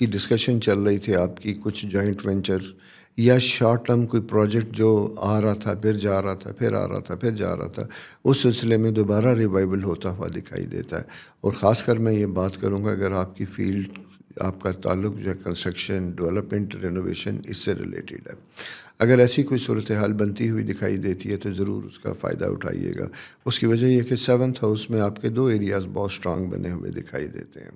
کی ڈسکشن چل رہی تھی آپ کی کچھ جوائنٹ وینچر یا شارٹ ٹرم کوئی پروجیکٹ جو آ رہا تھا پھر جا رہا تھا پھر آ رہا تھا پھر جا رہا تھا، اس سلسلے میں دوبارہ ریوائول ہوتا ہوا دکھائی دیتا ہے. اور خاص کر میں یہ بات کروں گا اگر آپ کی فیلڈ، آپ کا تعلق جو ہے کنسٹرکشن، ڈیولپمنٹ، رینوویشن اس سے ریلیٹڈ ہے، اگر ایسی کوئی صورتحال بنتی ہوئی دکھائی دیتی ہے تو ضرور اس کا فائدہ اٹھائیے گا. اس کی وجہ یہ کہ 7th ہاؤس میں آپ کے 2 ایریاز بہت اسٹرانگ بنے ہوئے دکھائی دیتے ہیں،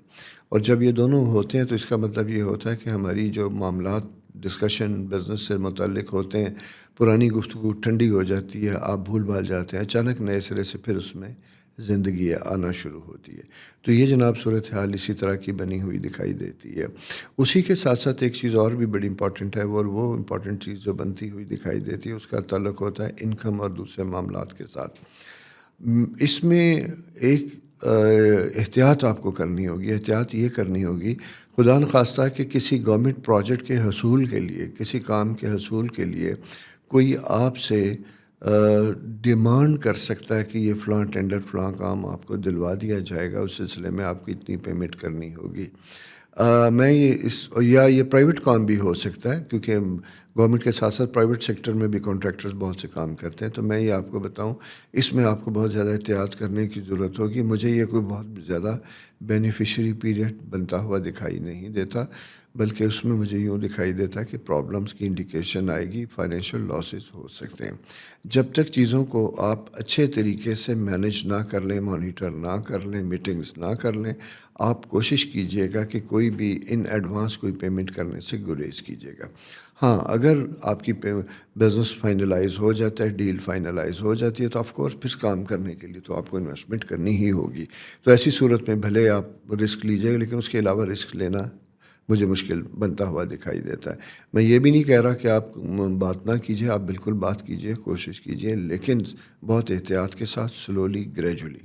اور جب یہ دونوں ہوتے ہیں تو اس کا مطلب یہ ہوتا ہے کہ ہماری جو معاملات ڈسکشن بزنس سے متعلق ہوتے ہیں، پرانی گفتگو ٹھنڈی ہو جاتی ہے، آپ بھول بھال جاتے ہیں، اچانک نئے سرے سے پھر اس میں زندگی آنا شروع ہوتی ہے. تو یہ جناب صورتحال اسی طرح کی بنی ہوئی دکھائی دیتی ہے. اسی کے ساتھ ساتھ ایک چیز اور بھی بڑی امپورٹنٹ ہے، اور وہ امپورٹنٹ چیز جو بنتی ہوئی دکھائی دیتی ہے اس کا تعلق ہوتا ہے انکم اور دوسرے معاملات کے ساتھ. اس میں ایک احتیاط آپ کو کرنی ہوگی. احتیاط یہ کرنی ہوگی، خدا نخواستہ کہ کسی گورنمنٹ پروجیکٹ کے حصول کے لیے، کسی کام کے حصول کے لیے کوئی آپ سے ڈیمانڈ کر سکتا ہے کہ یہ فلاں ٹینڈر فلاں کام آپ کو دلوا دیا جائے گا، اس سلسلے میں آپ کو اتنی پیمنٹ کرنی ہوگی. میں یہ پرائیویٹ کام بھی ہو سکتا ہے، کیونکہ گورنمنٹ کے ساتھ ساتھ پرائیویٹ سیکٹر میں بھی کانٹریکٹرز بہت سے کام کرتے ہیں. تو میں یہ آپ کو بتاؤں، اس میں آپ کو بہت زیادہ احتیاط کرنے کی ضرورت ہوگی. مجھے یہ کوئی بہت زیادہ بینیفیشری پیریڈ بنتا ہوا دکھائی نہیں دیتا، بلکہ اس میں مجھے یوں دکھائی دیتا ہے کہ پرابلمس کی انڈیکیشن آئے گی، فائنینشیل لاسز ہو سکتے ہیں. جب تک چیزوں کو آپ اچھے طریقے سے مینیج نہ کر لیں، مانیٹر نہ کر لیں، میٹنگز نہ کر لیں، آپ کوشش کیجئے گا کہ کوئی بھی ان ایڈوانس کوئی پیمنٹ کرنے سے گریز کیجئے گا. ہاں، اگر آپ کی بزنس فائنلائز ہو جاتا ہے، ڈیل فائنلائز ہو جاتی ہے، تو آف کورس پھر کام کرنے کے لیے تو آپ کو انویسٹمنٹ کرنی ہی ہوگی. تو ایسی صورت میں بھلے آپ رسک لیجئے گا، لیکن اس کے علاوہ رسک لینا مجھے مشکل بنتا ہوا دکھائی دیتا ہے. میں یہ بھی نہیں کہہ رہا کہ آپ بات نہ کیجئے، آپ بالکل بات کیجئے، کوشش کیجئے، لیکن بہت احتیاط کے ساتھ، سلولی، گریجولی.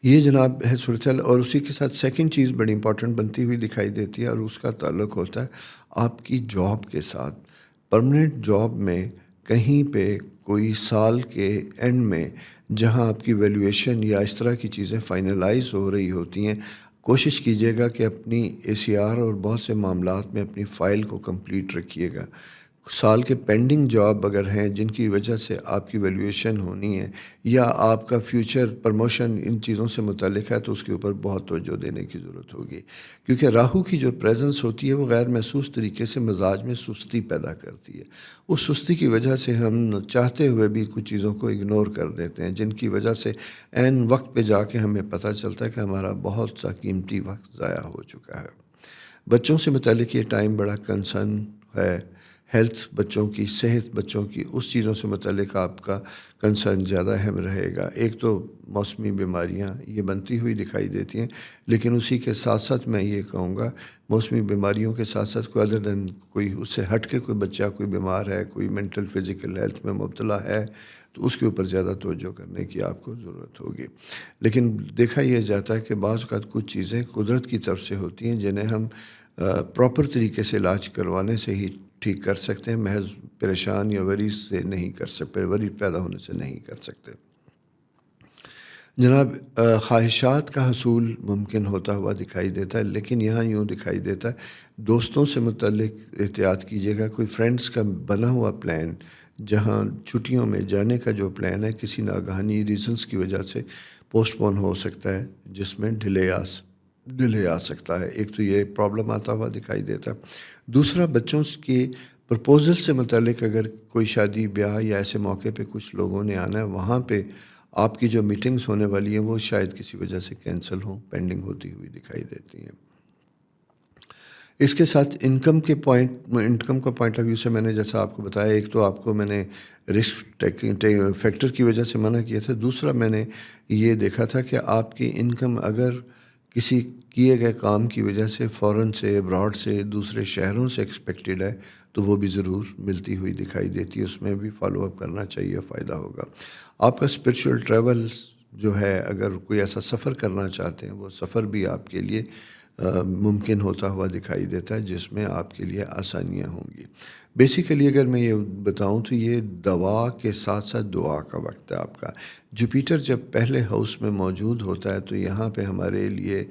یہ جناب ہے صورتحال. اور اسی کے ساتھ سیکنڈ چیز بڑی امپورٹنٹ بنتی ہوئی دکھائی دیتی ہے، اور اس کا تعلق ہوتا ہے آپ کی جاب کے ساتھ. پرماننٹ جاب میں کہیں پہ کوئی سال کے اینڈ میں جہاں آپ کی ویلیویشن یا اس طرح کی چیزیں فائنلائز ہو رہی ہوتی ہیں، کوشش کیجیے گا کہ اپنی ACR اور بہت سے معاملات میں اپنی فائل کو کمپلیٹ رکھیے گا. سال کے پینڈنگ جاب اگر ہیں جن کی وجہ سے آپ کی ویلیویشن ہونی ہے یا آپ کا فیوچر پروموشن ان چیزوں سے متعلق ہے، تو اس کے اوپر بہت توجہ دینے کی ضرورت ہوگی. کیونکہ راہو کی جو پریزنس ہوتی ہے وہ غیر محسوس طریقے سے مزاج میں سستی پیدا کرتی ہے. اس سستی کی وجہ سے ہم چاہتے ہوئے بھی کچھ چیزوں کو اگنور کر دیتے ہیں، جن کی وجہ سے عین وقت پہ جا کے ہمیں پتہ چلتا ہے کہ ہمارا بہت سا قیمتی وقت ضائع ہو چکا ہے. بچوں سے متعلق یہ ٹائم بڑا کنسرن ہے. ہیلتھ، بچوں کی صحت، بچوں کی اس چیزوں سے متعلق آپ کا کنسرن زیادہ اہم رہے گا. ایک تو موسمی بیماریاں یہ بنتی ہوئی دکھائی دیتی ہیں، لیکن اسی کے ساتھ ساتھ میں یہ کہوں گا موسمی بیماریوں کے ساتھ ساتھ کوئی ادر دین کوئی اس سے ہٹ کے کوئی بچہ کوئی بیمار ہے، کوئی مینٹل فزیکل ہیلتھ میں مبتلا ہے، تو اس کے اوپر زیادہ توجہ کرنے کی آپ کو ضرورت ہوگی. لیکن دیکھا یہ جاتا ہے کہ بعض اوقات کچھ چیزیں قدرت کی طرف سے ہوتی ہیں جنہیں ہم پراپر طریقے سے علاج کروانے سے ہی ٹھیک کر سکتے ہیں، محض پریشان یا وری سے نہیں کر سکتے، وری پیدا ہونے سے نہیں کر سکتے. جناب خواہشات کا حصول ممکن ہوتا ہوا دکھائی دیتا ہے، لیکن یہاں یوں دکھائی دیتا ہے دوستوں سے متعلق احتیاط کیجیے گا. کوئی فرینڈز کا بنا ہوا پلان جہاں چھٹیوں میں جانے کا جو پلان ہے کسی ناگہانی ریزنز کی وجہ سے پوسٹ پون ہو سکتا ہے، جس میں ڈیلے آ سکتا ہے. ایک تو یہ پرابلم آتا ہوا دکھائی دیتا ہے. دوسرا، بچوں کی پرپوزل سے متعلق اگر کوئی شادی بیاہ یا ایسے موقع پہ کچھ لوگوں نے آنا ہے، وہاں پہ آپ کی جو میٹنگز ہونے والی ہیں وہ شاید کسی وجہ سے کینسل ہوں، پینڈنگ ہوتی ہوئی دکھائی دیتی ہیں. اس کے ساتھ انکم کا پوائنٹ آف ویو سے میں نے جیسا آپ کو بتایا، ایک تو آپ کو میں نے رسک فیکٹر کی وجہ سے منع کیا تھا. دوسرا، میں نے یہ دیکھا تھا کہ آپ کی انکم اگر کسی کیے گئے کام کی وجہ سے فورن سے، ابراڈ سے، دوسرے شہروں سے ایکسپیکٹڈ ہے تو وہ بھی ضرور ملتی ہوئی دکھائی دیتی ہے. اس میں بھی فالو اپ کرنا چاہیے، فائدہ ہوگا. آپ کا اسپرچول ٹریول جو ہے، اگر کوئی ایسا سفر کرنا چاہتے ہیں، وہ سفر بھی آپ کے لیے ممکن ہوتا ہوا دکھائی دیتا ہے، جس میں آپ کے لیے آسانیاں ہوں گی. بیسیکلی اگر میں یہ بتاؤں تو یہ دوا کے ساتھ ساتھ دعا کا وقت ہے آپ کا. جوپیٹر جب پہلے ہاؤس میں موجود ہوتا ہے تو یہاں پہ ہمارے لیے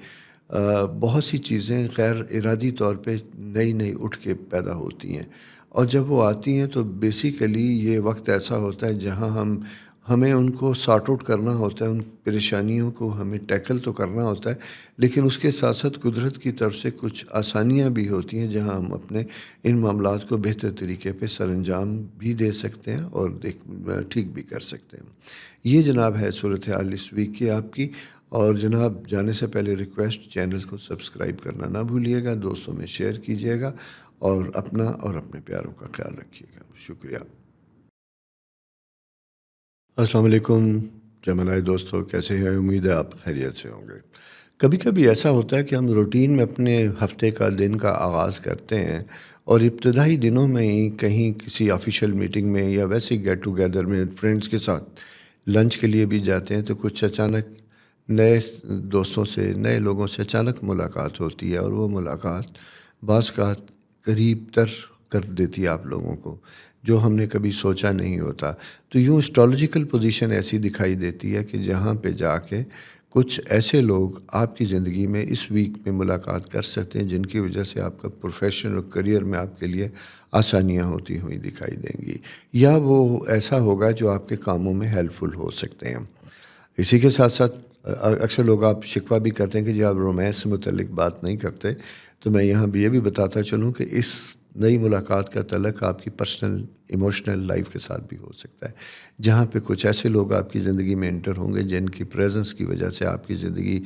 بہت سی چیزیں غیر ارادی طور پہ نئی نئی اٹھ کے پیدا ہوتی ہیں، اور جب وہ آتی ہیں تو بیسیکلی یہ وقت ایسا ہوتا ہے جہاں ہمیں ان کو سارٹ آؤٹ کرنا ہوتا ہے، ان پریشانیوں کو ہمیں ٹیکل تو کرنا ہوتا ہے، لیکن اس کے ساتھ ساتھ قدرت کی طرف سے کچھ آسانیاں بھی ہوتی ہیں جہاں ہم اپنے ان معاملات کو بہتر طریقے پہ سر انجام بھی دے سکتے ہیں اور ٹھیک بھی کر سکتے ہیں۔ یہ جناب ہے صورتحال اس ویک کی آپ کی، اور جناب جانے سے پہلے ریکویسٹ، چینل کو سبسکرائب کرنا نہ بھولیے گا، دوستوں میں شیئر کیجیے گا، اور اپنا اور اپنے پیاروں کا خیال رکھیے گا۔ شکریہ۔ السلام علیکم جمنائے دوستو، کیسے ہیں؟ امید ہے آپ خیریت سے ہوں گے۔ کبھی کبھی ایسا ہوتا ہے کہ ہم روٹین میں اپنے ہفتے کا دن کا آغاز کرتے ہیں، اور ابتدائی دنوں میں ہی کہیں کسی آفیشیل میٹنگ میں یا ویسے گیٹ ٹوگیدر میں فرینڈس کے ساتھ لنچ کے لیے بھی جاتے ہیں، تو کچھ اچانک نئے دوستوں سے، نئے لوگوں سے اچانک ملاقات ہوتی ہے، اور وہ ملاقات بعض کا قریب تر کر دیتی ہے آپ لوگوں کو، جو ہم نے کبھی سوچا نہیں ہوتا۔ تو یوں اسٹرالوجیکل پوزیشن ایسی دکھائی دیتی ہے کہ جہاں پہ جا کے کچھ ایسے لوگ آپ کی زندگی میں اس ویک میں ملاقات کر سکتے ہیں جن کی وجہ سے آپ کا پروفیشن اور کریئر میں آپ کے لیے آسانیاں ہوتی ہوئی دکھائی دیں گی، یا وہ ایسا ہوگا جو آپ کے کاموں میں ہیلپ فل ہو سکتے ہیں۔ اسی کے ساتھ ساتھ اکثر لوگ آپ شکوہ بھی کرتے ہیں کہ جی آپ رومانس سے متعلق بات نہیں کرتے، تو میں یہاں بھی یہ بھی بتاتا چلوں کہ اس نئی ملاقات کا تعلق آپ کی پرسنل ایموشنل لائف کے ساتھ بھی ہو سکتا ہے، جہاں پہ کچھ ایسے لوگ آپ کی زندگی میں انٹر ہوں گے جن کی پریزنس کی وجہ سے آپ کی زندگی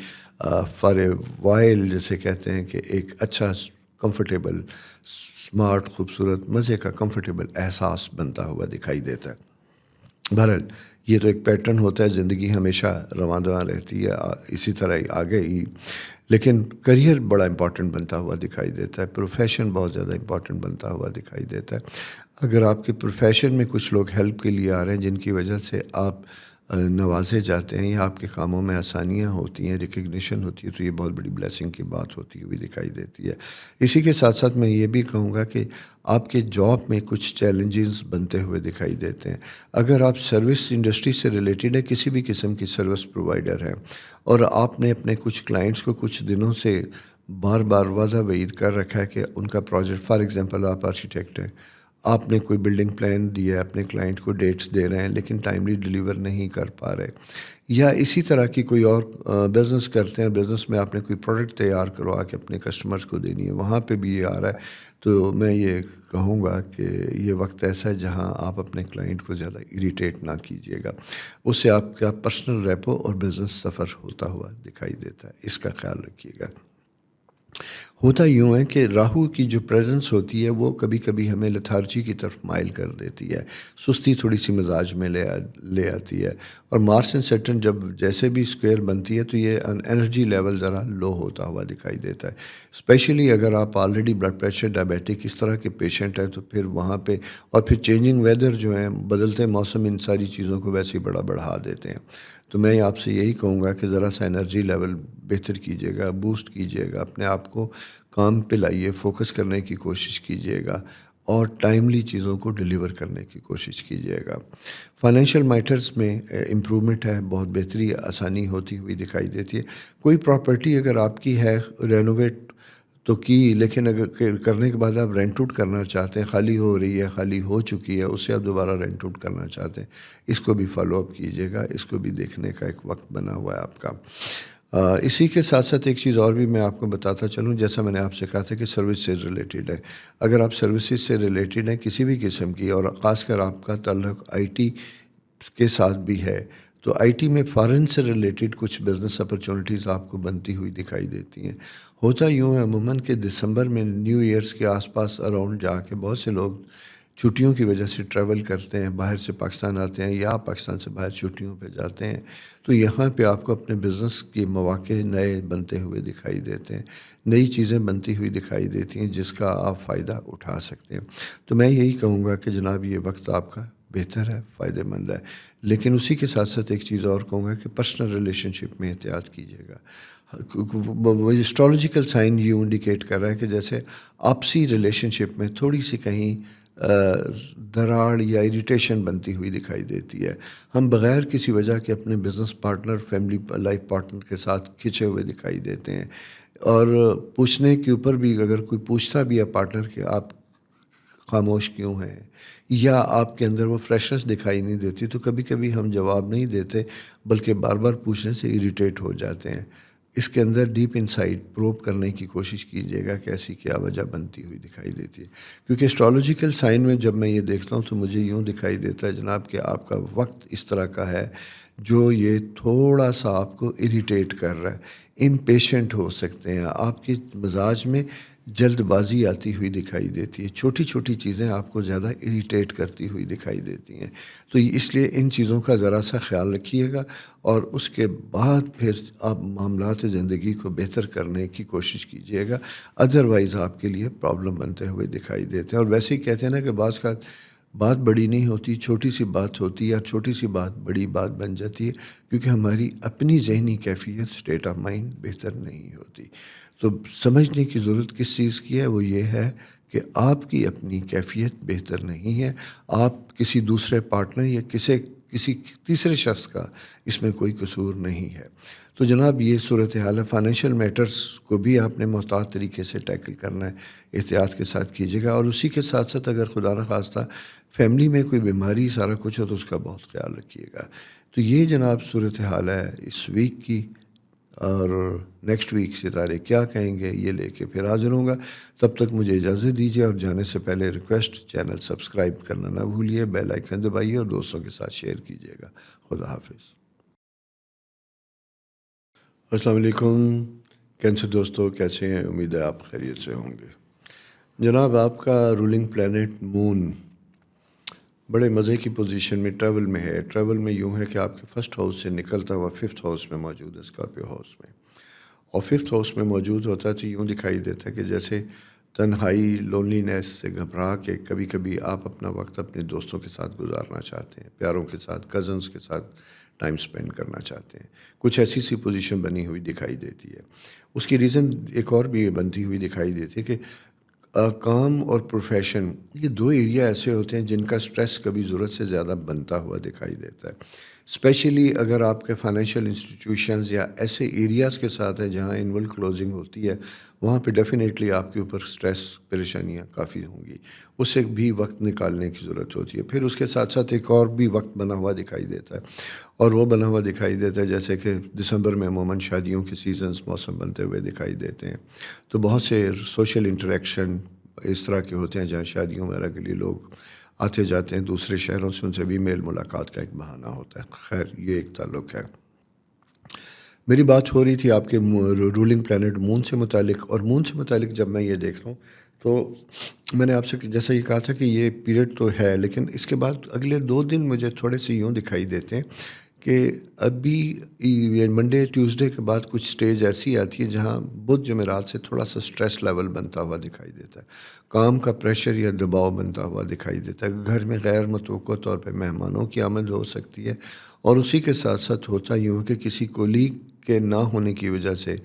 فار اے وائل، جیسے کہتے ہیں کہ ایک اچھا کمفرٹیبل اسمارٹ خوبصورت مزے کا کمفرٹیبل احساس بنتا ہوا دکھائی دیتا ہے۔ بہرحال یہ تو ایک پیٹرن ہوتا ہے، زندگی ہمیشہ رواں دواں رہتی ہے اسی طرح ہی آگے ہی، لیکن کریئر بڑا امپورٹنٹ بنتا ہوا دکھائی دیتا ہے، پروفیشن بہت زیادہ امپورٹنٹ بنتا ہوا دکھائی دیتا ہے۔ اگر آپ کے پروفیشن میں کچھ لوگ ہیلپ کے لیے آ رہے ہیں جن کی وجہ سے آپ نوازے جاتے ہیں، یا آپ کے کاموں میں آسانیاں ہوتی ہیں، ریکگنیشن ہوتی ہے، تو یہ بہت بڑی بلیسنگ کی بات ہوتی ہوئی دکھائی دیتی ہے۔ اسی کے ساتھ ساتھ میں یہ بھی کہوں گا کہ آپ کے جاب میں کچھ چیلنجز بنتے ہوئے دکھائی دیتے ہیں۔ اگر آپ سروس انڈسٹری سے ریلیٹڈ ہے، کسی بھی قسم کی سروس پرووائڈر ہیں، اور آپ نے اپنے کچھ کلائنٹس کو کچھ دنوں سے بار بار وعدہ وعید کر رکھا ہے کہ ان کا پروجیکٹ، فار ایگزامپل آپ آرکیٹیکٹ ہیں، آپ نے کوئی بلڈنگ پلان دیا ہے، اپنے کلائنٹ کو ڈیٹس دے رہے ہیں لیکن ٹائملی ڈیلیور نہیں کر پا رہے، یا اسی طرح کی کوئی اور بزنس کرتے ہیں، بزنس میں آپ نے کوئی پروڈکٹ تیار کروا کے اپنے کسٹمرز کو دینی ہے، وہاں پہ بھی یہ آ رہا ہے، تو میں یہ کہوں گا کہ یہ وقت ایسا ہے جہاں آپ اپنے کلائنٹ کو زیادہ اریٹیٹ نہ کیجیے گا، اس سے آپ کا پرسنل ریپو اور بزنس سفر ہوتا ہوا دکھائی دیتا ہے، اس کا خیال رکھیے گا۔ ہوتا یوں ہے کہ راہو کی جو پریزنس ہوتی ہے وہ کبھی کبھی ہمیں لتھارجی کی طرف مائل کر دیتی ہے، سستی تھوڑی سی مزاج میں لے آتی ہے، اور مارس اینڈ سیٹرن جب جیسے بھی اسکوئر بنتی ہے تو یہ انرجی لیول ذرا لو ہوتا ہوا دکھائی دیتا ہے، اسپیشلی اگر آپ آلریڈی بلڈ پریشر ڈائبیٹک اس طرح کے پیشنٹ ہیں، تو پھر وہاں پہ اور پھر چینجنگ ویدر جو ہیں، بدلتے موسم ان ساری چیزوں کو ویسے ہی بڑھا دیتے ہیں۔ تو میں آپ سے یہی کہوں گا کہ ذرا سا انرجی لیول بہتر کیجیے گا، بوسٹ کیجیے گا، اپنے آپ کو کام پہ لائیے، فوکس کرنے کی کوشش کیجیے گا، اور ٹائملی چیزوں کو ڈیلیور کرنے کی کوشش کیجیے گا۔ فائنینشیل میٹرز میں امپرومنٹ ہے، بہت بہتری آسانی ہوتی ہوئی دکھائی دیتی ہے۔ کوئی پراپرٹی اگر آپ کی ہے، رینوویٹ تو کی، لیکن اگر کرنے کے بعد آپ رینٹ آؤٹ کرنا چاہتے ہیں، خالی ہو رہی ہے، خالی ہو چکی ہے، اسے آپ دوبارہ رینٹ آؤٹ کرنا چاہتے ہیں، اس کو بھی فالو اپ کیجیے گا، اس کو بھی دیکھنے کا ایک وقت بنا ہوا ہے آپ کا۔ اسی کے ساتھ ساتھ ایک چیز اور بھی میں آپ کو بتاتا چلوں، جیسا میں نے آپ سے کہا تھا کہ سروس سے ریلیٹڈ ہے، اگر آپ سروسز سے ریلیٹڈ ہیں کسی بھی قسم کی، اور خاص کر آپ کا تعلق آئی ٹی کے ساتھ بھی ہے، تو آئی ٹی میں فارن سے ریلیٹڈ کچھ بزنس اپرچونٹیز آپ کو بنتی ہوئی دکھائی دیتی ہیں۔ ہوتا یوں ہے عموماً کہ دسمبر میں نیو ایئرس کے آس پاس اراؤنڈ جا کے بہت سے لوگ چھٹیوں کی وجہ سے ٹریول کرتے ہیں، باہر سے پاکستان آتے ہیں یا پاکستان سے باہر چھٹیوں پہ جاتے ہیں، تو یہاں پہ آپ کو اپنے بزنس کے مواقع نئے بنتے ہوئے دکھائی دیتے ہیں، نئی چیزیں بنتی ہوئی دکھائی دیتی ہیں جس کا آپ فائدہ اٹھا سکتے ہیں۔ تو میں یہی کہوں گا کہ جناب یہ وقت آپ کا بہتر ہے، فائدہ مند ہے، لیکن اسی کے ساتھ ساتھ ایک چیز اور کہوں گا کہ پرسنل ریلیشن شپ میں احتیاط کیجیے گا۔ اسٹرالوجیکل سائن یہ انڈیکیٹ کر رہا ہے کہ جیسے آپسی ریلیشن شپ میں تھوڑی سی کہیں دراڑ یا اریٹیشن بنتی ہوئی دکھائی دیتی ہے، ہم بغیر کسی وجہ کے اپنے business partner, family life partner کے ساتھ کھنچے ہوئے دکھائی دیتے ہیں، اور پوچھنے کے اوپر بھی اگر کوئی پوچھتا بھی ہے پارٹنر کہ آپ خاموش کیوں ہیں یا آپ کے اندر وہ فریشنس دکھائی نہیں دیتی، تو کبھی کبھی ہم جواب نہیں دیتے بلکہ بار بار پوچھنے سے اریٹیٹ ہو جاتے ہیں۔ اس کے اندر ڈیپ انسائٹ پروب کرنے کی کوشش کیجیے گا کہ ایسی کیا وجہ بنتی ہوئی دکھائی دیتی ہے، کیونکہ اسٹرالوجیکل سائن میں جب میں یہ دیکھتا ہوں تو مجھے یوں دکھائی دیتا ہے جناب کہ آپ کا وقت اس طرح کا ہے جو یہ تھوڑا سا آپ کو اریٹیٹ کر رہا ہے، امپیشنٹ ہو سکتے ہیں، آپ کے مزاج میں جلد بازی آتی ہوئی دکھائی دیتی ہے، چھوٹی چھوٹی چیزیں آپ کو زیادہ اریٹیٹ کرتی ہوئی دکھائی دیتی ہیں، تو اس لیے ان چیزوں کا ذرا سا خیال رکھیے گا اور اس کے بعد پھر آپ معاملات زندگی کو بہتر کرنے کی کوشش کیجیے گا، ادروائز آپ کے لیے پرابلم بنتے ہوئے دکھائی دیتے ہیں۔ اور ویسے ہی کہتے ہیں نا کہ بعض کا بات بڑی نہیں ہوتی، چھوٹی سی بات ہوتی ہے، یا چھوٹی سی بات بڑی بات بن جاتی ہے کیونکہ ہماری اپنی ذہنی کیفیت اسٹیٹ آف مائنڈ بہتر نہیں ہوتی۔ تو سمجھنے کی ضرورت کس چیز کی ہے، وہ یہ ہے کہ آپ کی اپنی کیفیت بہتر نہیں ہے، آپ کسی دوسرے پارٹنر یا کسی تیسرے شخص کا اس میں کوئی قصور نہیں ہے۔ تو جناب یہ صورتحال ہے، فائنینشیل میٹرز کو بھی آپ نے محتاط طریقے سے ٹیکل کرنا ہے، احتیاط کے ساتھ کیجیے گا، اور اسی کے ساتھ ساتھ اگر خدا نخواستہ فیملی میں کوئی بیماری سارا کچھ ہو تو اس کا بہت خیال رکھیے گا۔ تو یہ جناب صورتحال ہے اس ویک کی، اور نیکسٹ ویک ستارے کیا کہیں گے یہ لے کے پھر حاضر ہوں گا۔ تب تک مجھے اجازت دیجیے، اور جانے سے پہلے ریکویسٹ، چینل سبسکرائب کرنا نہ بھولیے، بیل آئیکن دبائیے اور دوستوں کے ساتھ شیئر کیجیے گا۔ خدا حافظ۔ السلام علیکم کینسر دوستوں، کیسے ہیں؟ امید ہے آپ خیریت سے ہوں گے۔ جناب آپ کا رولنگ پلینٹ مون بڑے مزے کی پوزیشن میں ٹریول میں ہے۔ ٹریول میں یوں ہے کہ آپ کے فرسٹ ہاؤس سے نکلتا ہوا ففتھ ہاؤس میں موجود ہے، اسکارپیو ہاؤس میں، اور ففتھ ہاؤس میں موجود ہوتا ہے تو یوں دکھائی دیتا ہے کہ جیسے تنہائی، لونلینس سے گھبرا کے کبھی کبھی آپ اپنا وقت اپنے دوستوں کے ساتھ گزارنا چاہتے ہیں، پیاروں کے ساتھ، کزنس کے ساتھ ٹائم سپینڈ کرنا چاہتے ہیں، کچھ ایسی سی پوزیشن بنی ہوئی دکھائی دیتی ہے۔ اس کی ریزن ایک اور بھی بنتی ہوئی دکھائی دیتی ہے کہ کام اور پروفیشن، یہ دو ایریا ایسے ہوتے ہیں جن کا سٹریس کبھی ضرورت سے زیادہ بنتا ہوا دکھائی دیتا ہے، اسپیشلی اگر آپ کے فائنینشیل انسٹیٹیوشنز یا ایسے ایریاز کے ساتھ ہیں جہاں اینول کلوزنگ ہوتی ہے، وہاں پہ ڈیفینیٹلی آپ کے اوپر سٹریس، پریشانیاں کافی ہوں گی، اس سے بھی وقت نکالنے کی ضرورت ہوتی ہے۔ پھر اس کے ساتھ ساتھ ایک اور بھی وقت بنا ہوا دکھائی دیتا ہے، اور وہ بنا ہوا دکھائی دیتا ہے جیسے کہ دسمبر میں عموماً شادیوں کے سیزنز موسم بنتے ہوئے دکھائی دیتے ہیں، تو بہت سے سوشل انٹریکشن اس طرح کے ہوتے ہیں جہاں شادیوں وغیرہ کے لیے لوگ آتے جاتے ہیں دوسرے شہروں سے، ان سے بھی میل ملاقات کا ایک بہانہ ہوتا ہے۔ خیر یہ ایک تعلق ہے۔ میری بات ہو رہی تھی آپ کے رولنگ پلینٹ مون سے متعلق، اور مون سے متعلق جب میں یہ دیکھ رہا ہوں تو میں نے آپ سے جیسا یہ کہا تھا کہ یہ پیریڈ تو ہے، لیکن اس کے بعد اگلے 2 دن مجھے تھوڑے سے یوں دکھائی دیتے ہیں کہ ابھی یہ منڈے ٹیوزڈے کے بعد کچھ سٹیج ایسی آتی ہے جہاں بدھ جمعرات سے تھوڑا سا سٹریس لیول بنتا ہوا دکھائی دیتا ہے، کام کا پریشر یا دباؤ بنتا ہوا دکھائی دیتا ہے، گھر میں غیر متوقع طور پہ مہمانوں کی آمد ہو سکتی ہے، اور اسی کے ساتھ ساتھ ہوتا یوں ہے کہ کسی کولیگ کے نہ ہونے کی وجہ سے،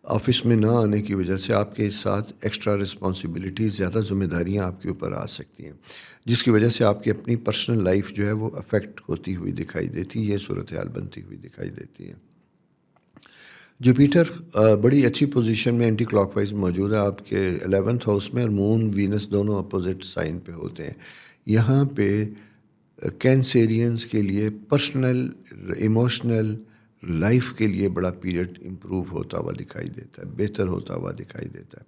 آفس میں نہ آنے کی وجہ سے آپ کے ساتھ ایکسٹرا رسپانسبلٹیز، زیادہ ذمہ داریاں آپ کے اوپر آ سکتی ہیں، جس کی وجہ سے آپ کی اپنی پرسنل لائف جو ہے وہ افیکٹ ہوتی ہوئی دکھائی دیتی ہے، یہ صورتحال بنتی ہوئی دکھائی دیتی ہے۔ جوپیٹر بڑی اچھی پوزیشن میں اینٹی کلاک وائز موجود ہے آپ کے 11th ہاؤس میں، اور مون وینس دونوں اپوزٹ سائن پہ ہوتے ہیں۔ یہاں پہ کینسیرینز کے لیے پرسنل، ایموشنل لائف کے لیے بڑا پیریڈ امپروو ہوتا ہوا دکھائی دیتا ہے، بہتر ہوتا ہوا دکھائی دیتا ہے۔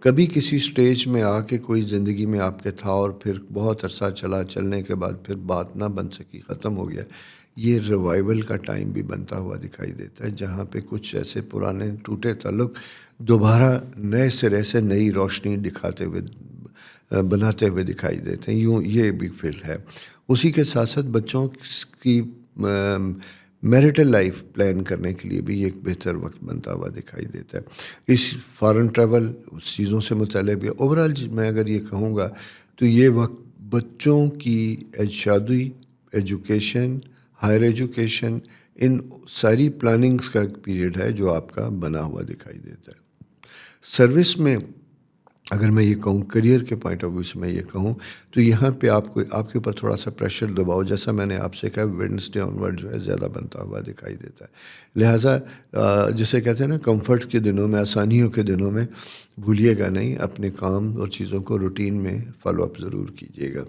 کبھی کسی سٹیج میں آ کے کوئی زندگی میں آپ کے تھا اور پھر بہت عرصہ چلنے کے بعد پھر بات نہ بن سکی، ختم ہو گیا، یہ ریوائول کا ٹائم بھی بنتا ہوا دکھائی دیتا ہے، جہاں پہ کچھ ایسے پرانے ٹوٹے تعلق دوبارہ نئے سرے سے نئی روشنی دکھاتے ہوئے، بناتے ہوئے دکھائی دیتے ہیں، یوں یہ بھی فیل ہے۔ اسی کے ساتھ ساتھ بچوں کی میرٹل لائف پلان کرنے کے لیے بھی ایک بہتر وقت بنتا ہوا دکھائی دیتا ہے۔ اس فارن ٹریول، اس چیزوں سے متعلق بھی اوورال میں اگر یہ کہوں گا تو یہ وقت بچوں کی شادی، ایجوکیشن، ہائر ایجوکیشن، ان ساری پلاننگز کا ایک پیریڈ ہے جو آپ کا بنا ہوا دکھائی دیتا ہے۔ سروس میں اگر میں یہ کہوں کریئر کے پوائنٹ آف ویو سے میں یہ کہوں تو یہاں پہ آپ کے اوپر تھوڑا سا پریشر دباؤ جیسا میں نے آپ سے کہا ویڈنسڈے آنورڈ جو ہے زیادہ بنتا ہوا دکھائی دیتا ہے. لہٰذا جسے کہتے ہیں نا کمفرٹ کے دنوں میں، آسانیوں کے دنوں میں بھولیے گا نہیں، اپنے کام اور چیزوں کو روٹین میں فالو اپ ضرور کیجیے گا.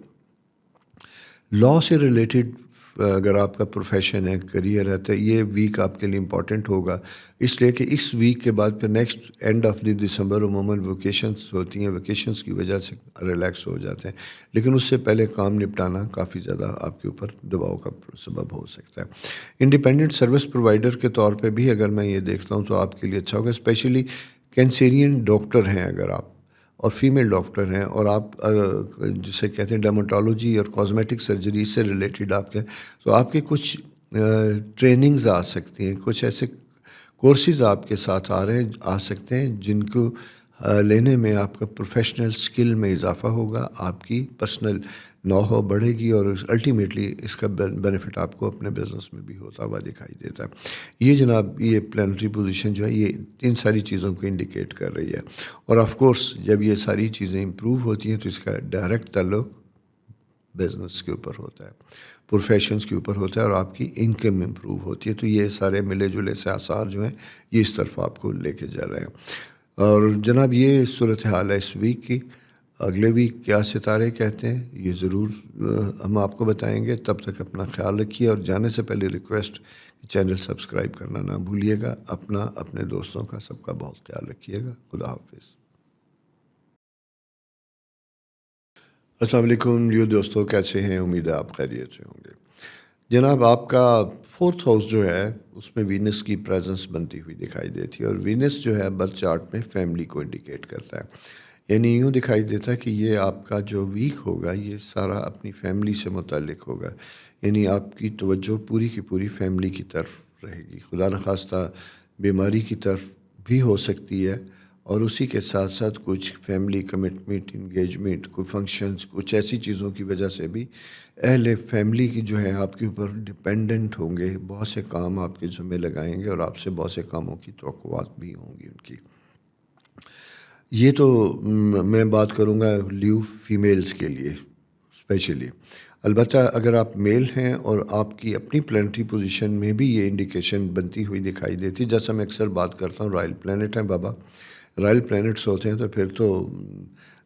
لاء سے ریلیٹڈ اگر آپ کا پروفیشن ہے، کریئر ہے، تو یہ ویک آپ کے لیے امپورٹنٹ ہوگا، اس لیے کہ اس ویک کے بعد پھر نیکسٹ اینڈ آف دی دسمبر عموماً ویکیشنس ہوتی ہیں، ویکیشنس کی وجہ سے ریلیکس ہو جاتے ہیں، لیکن اس سے پہلے کام نپٹانا کافی زیادہ آپ کے اوپر دباؤ کا سبب ہو سکتا ہے. انڈیپینڈنٹ سروس پرووائڈر کے طور پہ بھی اگر میں یہ دیکھتا ہوں تو آپ کے لیے اچھا ہوگا، اسپیشلی کینسیرین ڈاکٹر ہیں اگر آپ، اور فیمیل ڈاکٹر ہیں، اور آپ جسے کہتے ہیں ڈرماٹولوجی اور کاسمیٹک سرجری سے ریلیٹڈ آپ کے، تو آپ کے کچھ ٹریننگز آ سکتی ہیں، کچھ ایسے کورسز آپ کے ساتھ آ سکتے ہیں جن کو لینے میں آپ کا پروفیشنل سکل میں اضافہ ہوگا، آپ کی پرسنل نو ہو بڑھے گی، اور الٹیمیٹلی اس کا بینیفٹ آپ کو اپنے بزنس میں بھی ہوتا ہوا دکھائی دیتا ہے. یہ جناب یہ پلانٹری پوزیشن جو ہے یہ ان ساری چیزوں کو انڈیکیٹ کر رہی ہے، اور آف کورس جب یہ ساری چیزیں امپروو ہوتی ہیں تو اس کا ڈائریکٹ تعلق بزنس کے اوپر ہوتا ہے، پروفیشنز کے اوپر ہوتا ہے، اور آپ کی انکم امپروو ہوتی ہے. تو یہ سارے ملے جلے سے آثار جو ہیں یہ اس طرف آپ کو لے کے جا رہے ہیں. اور جناب یہ صورتحال ہے اس ویک کی. اگلے ویک کیا ستارے کہتے ہیں یہ ضرور ہم آپ کو بتائیں گے. تب تک اپنا خیال رکھیے، اور جانے سے پہلے ریکویسٹ چینل سبسکرائب کرنا نہ بھولیے گا. اپنے دوستوں کا سب کا بہت خیال رکھیے گا. خدا حافظ. السلام علیکم لیو دوستو، کیسے ہیں؟ امید ہے آپ خیریت سے ہوں گے. جناب آپ کا 4th ہاؤس جو ہے اس میں وینس کی پریزنس بنتی ہوئی دکھائی دیتی ہے، اور وینس جو ہے برتھ چارٹ میں فیملی کو انڈیکیٹ کرتا ہے. یعنی یوں دکھائی دیتا ہے کہ یہ آپ کا جو ویک ہوگا یہ سارا اپنی فیملی سے متعلق ہوگا. یعنی آپ کی توجہ پوری کی پوری فیملی کی طرف رہے گی. خدا نخواستہ بیماری کی طرف بھی ہو سکتی ہے، اور اسی کے ساتھ ساتھ کچھ فیملی کمٹمنٹ، انگیجمنٹ، کوئی فنکشنز، کچھ ایسی چیزوں کی وجہ سے بھی اہل فیملی کی جو ہے آپ کے اوپر ڈپینڈنٹ ہوں گے. بہت سے کام آپ کے ذمہ لگائیں گے، اور آپ سے بہت سے کاموں کی توقعات بھی ہوں گی ان کی. یہ تو میں بات کروں گا لیو فیمیلز کے لیے اسپیشلی. البتہ اگر آپ میل ہیں اور آپ کی اپنی پلانٹری پوزیشن میں بھی یہ انڈیکیشن بنتی ہوئی دکھائی دیتی، جیسا میں اکثر بات کرتا ہوں رائل پلانٹ ہیں بابا، رائل پلانٹس ہوتے ہیں، تو پھر تو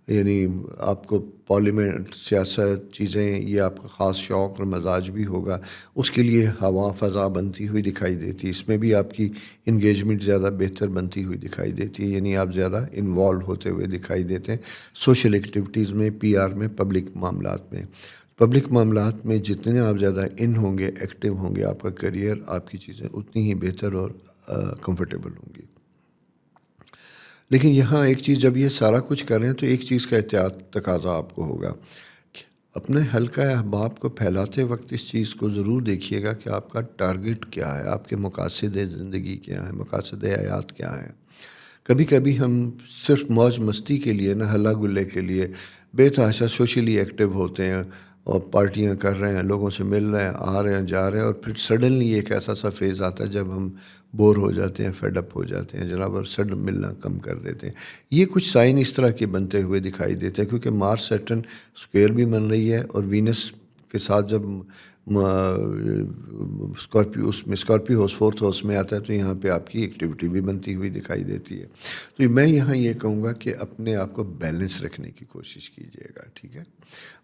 یعنی آپ کو پارلیمنٹ، سیاست، چیزیں، یہ آپ کا خاص شوق اور مزاج بھی ہوگا. اس کے لیے ہوا فضا بنتی ہوئی دکھائی دیتی. اس میں بھی آپ کی انگیجمنٹ زیادہ بہتر بنتی ہوئی دکھائی دیتی ہے. یعنی آپ زیادہ انوالو ہوتے ہوئے دکھائی دیتے ہیں سوشل ایکٹیویٹیز میں، پی آر میں، پبلک معاملات میں. پبلک معاملات میں جتنے آپ زیادہ ہوں گے، ایکٹیو ہوں گے، آپ کا کریئر، آپ کی چیزیں اتنی ہی بہتر اور کمفرٹیبل ہوں گی. لیکن یہاں ایک چیز، جب یہ سارا کچھ کر رہے ہیں تو ایک چیز کا احتیاط تقاضا آپ کو ہوگا. اپنے حلقہ احباب کو پھیلاتے وقت اس چیز کو ضرور دیکھیے گا کہ آپ کا ٹارگٹ کیا ہے، آپ کے مقاصد زندگی کیا ہیں، مقاصد حیات کیا ہیں. کبھی کبھی ہم صرف موج مستی کے لیے، نہ ہلا گلے کے لیے بے تحاشا سوشلی ایکٹیو ہوتے ہیں، اور پارٹیاں کر رہے ہیں، لوگوں سے مل رہے ہیں، آ رہے ہیں، جا رہے ہیں، اور پھر سڈنلی ایک ایسا سا فیز آتا ہے جب ہم بور ہو جاتے ہیں، فیڈ اپ ہو جاتے ہیں جناب، اور سڈن ملنا کم کر دیتے ہیں. یہ کچھ سائن اس طرح کے بنتے ہوئے دکھائی دیتے ہیں، کیونکہ مارس سیٹرن اسکوئر بھی بن رہی ہے، اور وینس کے ساتھ جب اسکارپیو ہاؤس 4th ہاؤس میں آتا ہے تو یہاں پہ آپ کی ایکٹیویٹی بھی بنتی ہوئی دکھائی دیتی ہے. تو میں یہاں یہ کہوں گا کہ اپنے آپ کو بیلنس رکھنے کی کوشش کیجیے گا. ٹھیک ہے،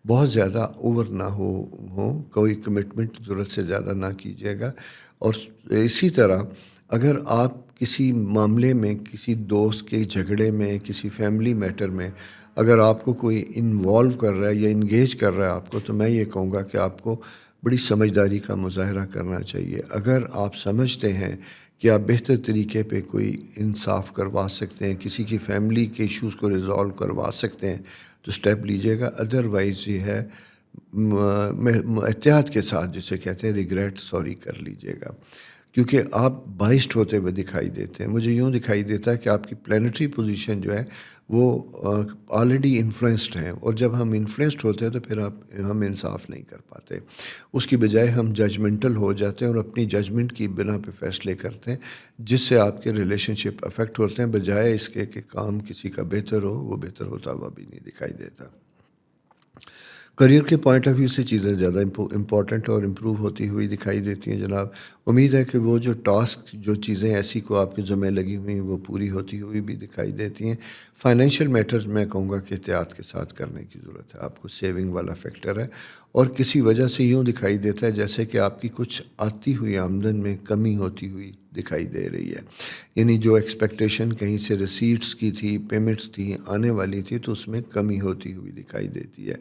بہت زیادہ اوور نہ ہو، کوئی کمٹمنٹ ضرورت سے زیادہ نہ کیجیے گا. اور اسی طرح اگر آپ کسی معاملے میں، کسی دوست کے جھگڑے میں، کسی فیملی میٹر میں اگر آپ کو کوئی انوالو کر رہا ہے یا انگیج کر رہا ہے آپ کو، تو میں یہ کہوں گا کہ آپ کو بڑی سمجھداری کا مظاہرہ کرنا چاہیے. اگر آپ سمجھتے ہیں کہ آپ بہتر طریقے پہ کوئی انصاف کروا سکتے ہیں، کسی کی فیملی کے ایشوز کو ریزالو کروا سکتے ہیں، تو سٹیپ لیجیے گا. ادروائز یہ ہے احتیاط کے ساتھ، جسے کہتے ہیں ریگریٹ، سوری کر لیجیے گا. کیونکہ آپ بائسڈ ہوتے ہوئے دکھائی دیتے ہیں. مجھے یوں دکھائی دیتا ہے کہ آپ کی پلانٹری پوزیشن جو ہے وہ آلریڈی انفلوئنسڈ ہیں, اور جب ہم انفلوئنسڈ ہوتے ہیں تو پھر ہم انصاف نہیں کر پاتے. اس کی بجائے ہم ججمنٹل ہو جاتے ہیں اور اپنی ججمنٹ کی بنا پہ فیصلے کرتے ہیں, جس سے آپ کے ریلیشن شپ افیکٹ ہوتے ہیں, بجائے اس کے کہ کام کسی کا بہتر ہو. وہ بہتر ہوتا ہوا بھی نہیں دکھائی دیتا. کریئر کے پوائنٹ آف ویو سے چیزیں زیادہ امپورٹنٹ اور امپروو ہوتی ہوئی دکھائی دیتی ہیں جناب. امید ہے کہ وہ جو ٹاسک, جو چیزیں ایسی کو آپ کے ذمہ لگی ہوئی ہیں وہ پوری ہوتی ہوئی بھی دکھائی دیتی ہیں. فائنینشیل میٹرز میں کہوں گا کہ احتیاط کے ساتھ کرنے کی ضرورت ہے. آپ کو سیونگ والا فیکٹر ہے, اور کسی وجہ سے یوں دکھائی دیتا ہے جیسے کہ آپ کی کچھ آتی ہوئی آمدن میں کمی ہوتی ہوئی دکھائی دے رہی ہے. یعنی جو ایکسپیکٹیشن کہیں سے ریسیٹس کی تھی, پیمنٹس تھی آنے والی تھی, تو اس میں کمی ہوتی ہوئی دکھائی دیتی ہے.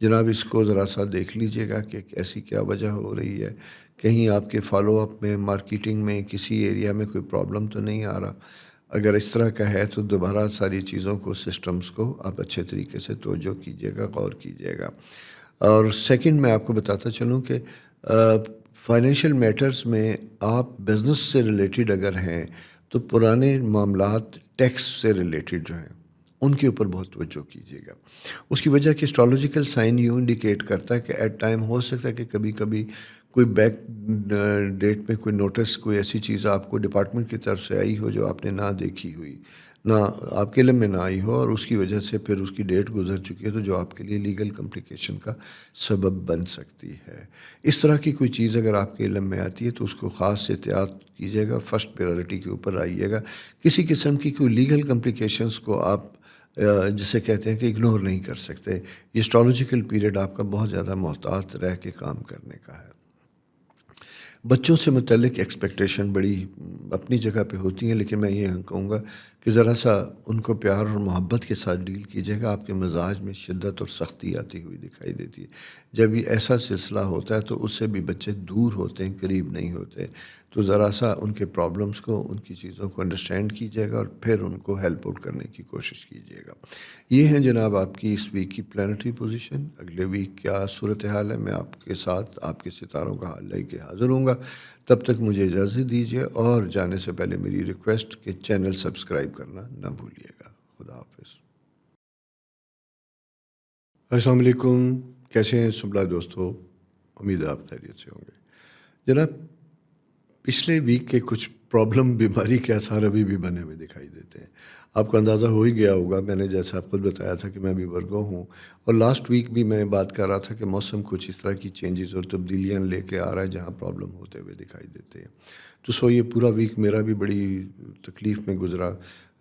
جناب اس کو ذرا سا دیکھ لیجئے گا کہ ایسی کیا وجہ ہو رہی ہے. کہیں آپ کے فالو اپ میں, مارکیٹنگ میں, کسی ایریا میں کوئی پرابلم تو نہیں آ رہا. اگر اس طرح کا ہے تو دوبارہ ساری چیزوں کو, سسٹمز کو آپ اچھے طریقے سے توجہ کیجیے گا, غور کیجیے گا. اور سیکنڈ میں آپ کو بتاتا چلوں کہ فائنینشیل میٹرز میں آپ بزنس سے ریلیٹڈ اگر ہیں تو پرانے معاملات ٹیکس سے ریلیٹڈ جو ہیں ان کے اوپر بہت توجہ کیجیے گا. اس کی وجہ کہ اسٹرالوجیکل سائن یوں انڈیکیٹ کرتا ہے کہ ایٹ ٹائم ہو سکتا ہے کہ کبھی کبھی کوئی بیک ڈیٹ میں کوئی نوٹس, کوئی ایسی چیز آپ کو ڈپارٹمنٹ کی طرف سے آئی ہو جو آپ نے نہ دیکھی ہوئی, نہ آپ کے علم میں نہ آئی ہو, اور اس کی وجہ سے پھر اس کی ڈیٹ گزر چکی ہے, تو جو آپ کے لیے لیگل کمپلیکیشن کا سبب بن سکتی ہے. اس طرح کی کوئی چیز اگر آپ کے علم میں آتی ہے تو اس کو خاص احتیاط کیجیے گا, فرسٹ پریورٹی کے اوپر آئیے گا. کسی قسم کی کوئی لیگل کمپلیکیشنز کو آپ جسے کہتے ہیں کہ اگنور نہیں کر سکتے. یہ اسٹرالوجیکل پیریڈ آپ کا بہت زیادہ محتاط رہ کے کام کرنے کا ہے. بچوں سے متعلق ایکسپیکٹیشن بڑی اپنی جگہ پہ ہوتی ہیں, لیکن میں یہ کہوں گا کہ ذرا سا ان کو پیار اور محبت کے ساتھ ڈیل کیجیے گا. آپ کے مزاج میں شدت اور سختی آتی ہوئی دکھائی دیتی ہے. جب یہ ایسا سلسلہ ہوتا ہے تو اس سے بھی بچے دور ہوتے ہیں, قریب نہیں ہوتے. تو ذرا سا ان کے پرابلمس کو, ان کی چیزوں کو انڈرسٹینڈ کیجیے گا, اور پھر ان کو ہیلپ آؤٹ کرنے کی کوشش کیجیے گا. یہ ہیں جناب آپ کی اس ویک کی پلانٹری پوزیشن. اگلے ویک کیا صورتحال ہے, میں آپ کے ساتھ آپ کے ستاروں کا حال لے کے حاضر ہوں گا. تب تک مجھے اجازت دیجیے, اور جانے سے پہلے میری ریکویسٹ کہ چینل سبسکرائب کرنا نہ بھولیے گا. خدا حافظ. السلام علیکم, کیسے ہیں سبلا دوستو؟ امید ہے آپ خیریت سے ہوں گے. جناب پچھلے ویک کے کچھ پرابلم, بیماری کے آثار ابھی بھی بنے ہوئے دکھائی دیتے ہیں. آپ کو اندازہ ہو ہی گیا ہوگا, میں نے جیسا آپ خود بتایا تھا کہ میں بھی ورگو ہوں, اور لاسٹ ویک بھی میں بات کر رہا تھا کہ موسم کچھ اس طرح کی چینجز اور تبدیلیاں لے کے آ رہا ہے جہاں پرابلم ہوتے ہوئے دکھائی دیتے ہیں. تو یہ پورا ویک میرا بھی بڑی تکلیف میں گزرا.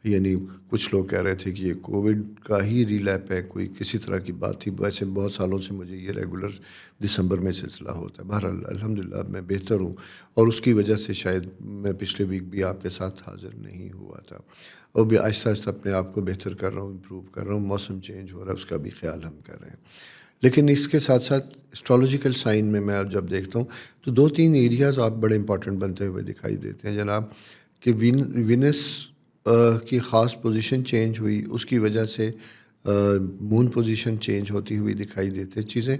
یعنی کچھ لوگ کہہ رہے تھے کہ یہ کووڈ کا ہی ریلیپ ہے, کوئی کسی طرح کی بات تھی. ویسے بہت سالوں سے مجھے یہ ریگولر دسمبر میں سلسلہ ہوتا ہے. بہرحال الحمدللہ میں بہتر ہوں, اور اس کی وجہ سے شاید میں پچھلے ویک بھی آپ کے ساتھ حاضر نہیں ہوا تھا. اور بھی آہستہ آہستہ اپنے آپ کو بہتر کر رہا ہوں, امپروو کر رہا ہوں. موسم چینج ہو رہا ہے, اس کا بھی خیال ہم کر رہے ہیں. لیکن اس کے ساتھ ساتھ اسٹرالوجیکل سائن میں جب دیکھتا ہوں تو 2-3 ایریاز آپ بڑے امپورٹنٹ بنتے ہوئے دکھائی دیتے ہیں جناب. کہ وینس کی خاص پوزیشن چینج ہوئی, اس کی وجہ سے مون پوزیشن چینج ہوتی ہوئی دکھائی دیتے. چیزیں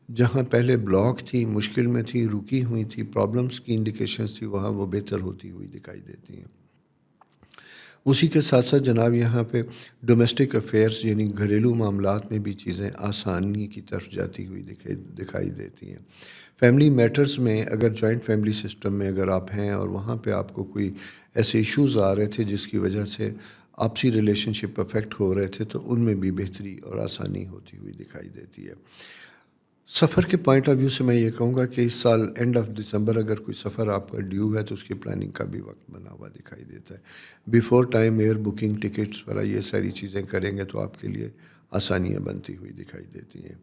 جہاں پہلے بلاک تھی, مشکل میں تھی, رکی ہوئی تھی, پرابلمس کی انڈیکیشنز تھی, وہاں وہ بہتر ہوتی ہوئی دکھائی دیتی ہیں. اسی کے ساتھ ساتھ جناب یہاں پہ ڈومیسٹک افیئرس یعنی گھریلو معاملات میں بھی چیزیں آسانی کی طرف جاتی ہوئی دکھائی دیتی ہیں. فیملی میٹرز میں اگر جوائنٹ فیملی سسٹم میں اگر آپ ہیں اور وہاں پہ آپ کو کوئی ایسے ایشوز آ رہے تھے جس کی وجہ سے آپسی ریلیشن شپ افیکٹ ہو رہے تھے, تو ان میں بھی بہتری اور آسانی ہوتی ہوئی دکھائی دیتی ہے. سفر کے پوائنٹ آف ویو سے میں یہ کہوں گا کہ اس سال اینڈ آف دسمبر اگر کوئی سفر آپ کا ڈیو ہے تو اس کی پلاننگ کا بھی وقت بنا ہوا دکھائی دیتا ہے. Before time air booking, tickets وغیرہ یہ ساری چیزیں کریں گے تو آپ کے لیے آسانیاں بنتی ہوئی دکھائی دیتی ہیں.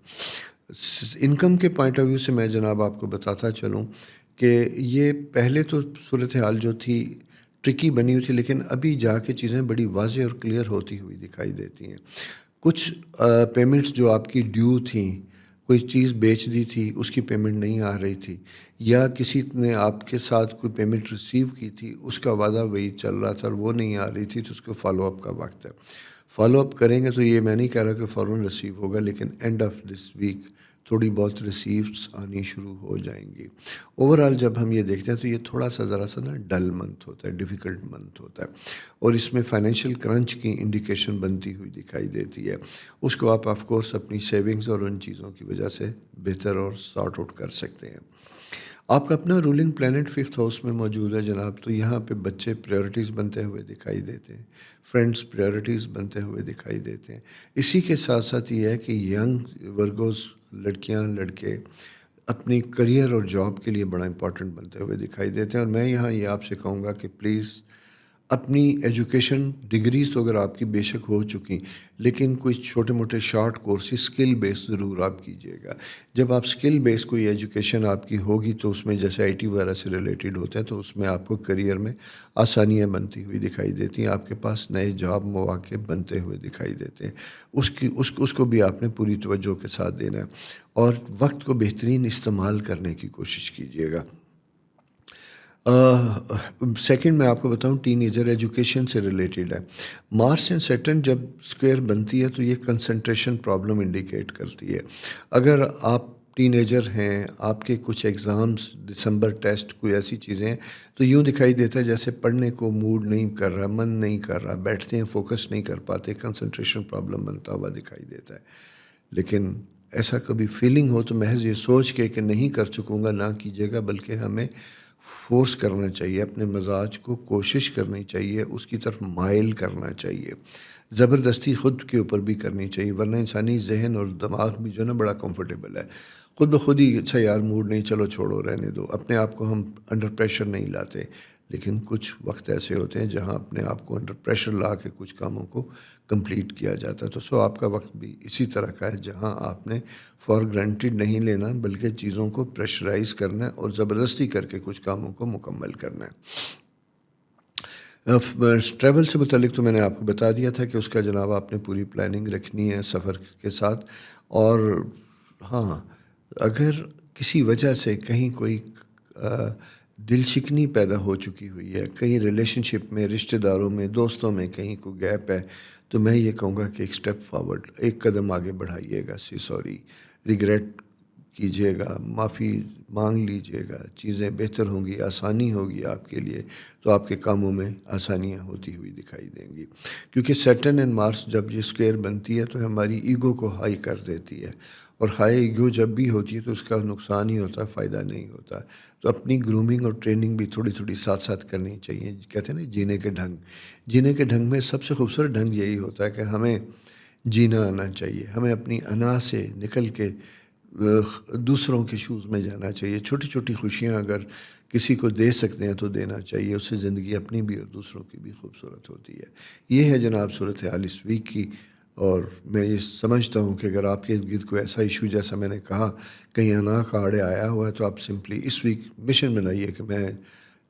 انکم کے پوائنٹ آف ویو سے میں جناب آپ کو بتاتا چلوں کہ یہ پہلے تو صورتحال جو تھی ٹرکی بنی ہوئی تھی, لیکن ابھی جا کے چیزیں بڑی واضح اور کلیئر ہوتی ہوئی دکھائی دیتی ہیں. کچھ پیمنٹس جو آپ کی ڈیو تھیں, کوئی چیز بیچ دی تھی, اس کی پیمنٹ نہیں آ رہی تھی, یا کسی نے آپ کے ساتھ کوئی پیمنٹ ریسیو کی تھی, اس کا وعدہ وہی چل رہا تھا اور وہ نہیں آ رہی تھی, تو اس کو فالو اپ کا وقت ہے. فالو اپ کریں گے تو یہ میں نہیں کہہ رہا کہ فوراً ریسیو ہوگا، لیکن اینڈ آف دس ویک تھوڑی بہت ریسیپٹس آنی شروع ہو جائیں گی۔ اوور آل جب ہم یہ دیکھتے ہیں تو یہ تھوڑا سا ذرا سا نا ڈل منتھ ہوتا ہے، ڈیفیکلٹ منتھ ہوتا ہے، اور اس میں فائنینشیل کرنچ کی انڈیکیشن بنتی ہوئی دکھائی دیتی ہے۔ اس کو آپ آف کورس اپنی سیونگز اور ان چیزوں کی وجہ سے بہتر اور سارٹ آؤٹ کر سکتے ہیں۔ آپ کا اپنا رولنگ پلانٹ 5th ہاؤس میں موجود ہے جناب، تو یہاں پہ بچے پریورٹیز بنتے ہوئے دکھائی دیتے ہیں، فرینڈز پریورٹیز بنتے ہوئے دکھائی دیتے ہیں۔ اسی کے ساتھ ساتھ یہ ہے کہ ینگ ورگوز، لڑکیاں لڑکے اپنی کریئر اور جاب کے لیے بڑا امپورٹنٹ بنتے ہوئے دکھائی دیتے ہیں۔ اور میں یہاں یہ آپ سے کہوں گا کہ پلیز اپنی ایجوکیشن ڈگریز تو اگر آپ کی بے شک ہو چکی، لیکن کوئی چھوٹے موٹے شارٹ کورسز اسکل بیس ضرور آپ کیجیے گا۔ جب آپ اسکل بیس کوئی ایجوکیشن آپ کی ہوگی تو اس میں جیسے IT وغیرہ سے ریلیٹڈ ہوتے ہیں تو اس میں آپ کو کریئر میں آسانیاں بنتی ہوئی دکھائی دیتی ہیں، آپ کے پاس نئے جاب مواقع بنتے ہوئے دکھائی دیتے ہیں۔ اس کو بھی آپ نے پوری توجہ کے ساتھ دینا ہے اور وقت کو بہترین استعمال کرنے کی کوشش کیجیے گا۔ سیکنڈ میں آپ کو بتاؤں، ٹین ایجر ایجوکیشن سے ریلیٹڈ ہے۔ مارس اینڈ سیٹرن جب اسکوئر بنتی ہے تو یہ کنسنٹریشن پرابلم انڈیکیٹ کرتی ہے۔ اگر آپ ٹین ایجر ہیں، آپ کے کچھ ایگزامز، دسمبر ٹیسٹ، کوئی ایسی چیزیں ہیں تو یوں دکھائی دیتا ہے جیسے پڑھنے کو موڈ نہیں کر رہا، من نہیں کر رہا، بیٹھتے ہیں فوکس نہیں کر پاتے، کنسنٹریشن پرابلم بنتا ہوا دکھائی دیتا ہے۔ لیکن ایسا کبھی فیلنگ ہو تو محض یہ سوچ کے کہ نہیں کر سکوں گا نہ کیجیے گا، بلکہ ہمیں فورس کرنا چاہیے، اپنے مزاج کو کوشش کرنی چاہیے، اس کی طرف مائل کرنا چاہیے، زبردستی خود کے اوپر بھی کرنی چاہیے، ورنہ انسانی ذہن اور دماغ بھی جو ہے نا بڑا کمفرٹیبل ہے، خود بخود ہی اچھا یار موڈ نہیں، چلو چھوڑو رہنے دو، اپنے آپ کو ہم انڈر پریشر نہیں لاتے۔ لیکن کچھ وقت ایسے ہوتے ہیں جہاں اپنے آپ کو انڈر پریشر لا کے کچھ کاموں کو کمپلیٹ کیا جاتا ہے۔ تو آپ کا وقت بھی اسی طرح کا ہے جہاں آپ نے فار گرانٹیڈ نہیں لینا، بلکہ چیزوں کو پریشرائز کرنا ہے اور زبردستی کر کے کچھ کاموں کو مکمل کرنا ہے۔ ٹریول سے متعلق تو میں نے آپ کو بتا دیا تھا کہ اس کا جناب آپ نے پوری پلاننگ رکھنی ہے سفر کے ساتھ۔ اور ہاں، اگر کسی وجہ سے کہیں کوئی دل شکنی پیدا ہو چکی ہوئی ہے، کہیں ریلیشن شپ میں، رشتہ داروں میں، دوستوں میں کہیں کوئی گیپ ہے، تو میں یہ کہوں گا کہ ایک سٹیپ فارورڈ، ایک قدم آگے بڑھائیے گا، سوری ریگریٹ کیجیے گا، معافی مانگ لیجیے گا، چیزیں بہتر ہوں گی، آسانی ہوگی آپ کے لیے، تو آپ کے کاموں میں آسانیاں ہوتی ہوئی دکھائی دیں گی۔ کیونکہ سیٹرن اینڈ مارس جب یہ اسکوئر بنتی ہے تو ہماری ایگو کو ہائی کر دیتی ہے، اور ہائی ایگو جب بھی ہوتی ہے تو اس کا نقصان ہی ہوتا ہے، فائدہ نہیں ہوتا۔ تو اپنی گرومنگ اور ٹریننگ بھی تھوڑی تھوڑی ساتھ ساتھ کرنی چاہیے۔ کہتے ہیں نا جینے کے ڈھنگ، جینے کے ڈھنگ میں سب سے خوبصورت ڈھنگ یہی ہوتا ہے کہ ہمیں جینا آنا چاہیے، ہمیں اپنی انا سے نکل کے دوسروں کے شوز میں جانا چاہیے۔ چھوٹی چھوٹی خوشیاں اگر کسی کو دے سکتے ہیں تو دینا چاہیے، اس سے زندگی اپنی بھی اور دوسروں کی بھی خوبصورت ہوتی ہے۔ یہ ہے جناب صورتحال اس ویک کی، اور میں یہ سمجھتا ہوں کہ اگر آپ کے ارد گرد کوئی ایسا ایشو جیسا میں نے کہا کہیں انا کا آڑے آیا ہوا ہے تو آپ سمپلی اس ویک مشن بنائیے کہ میں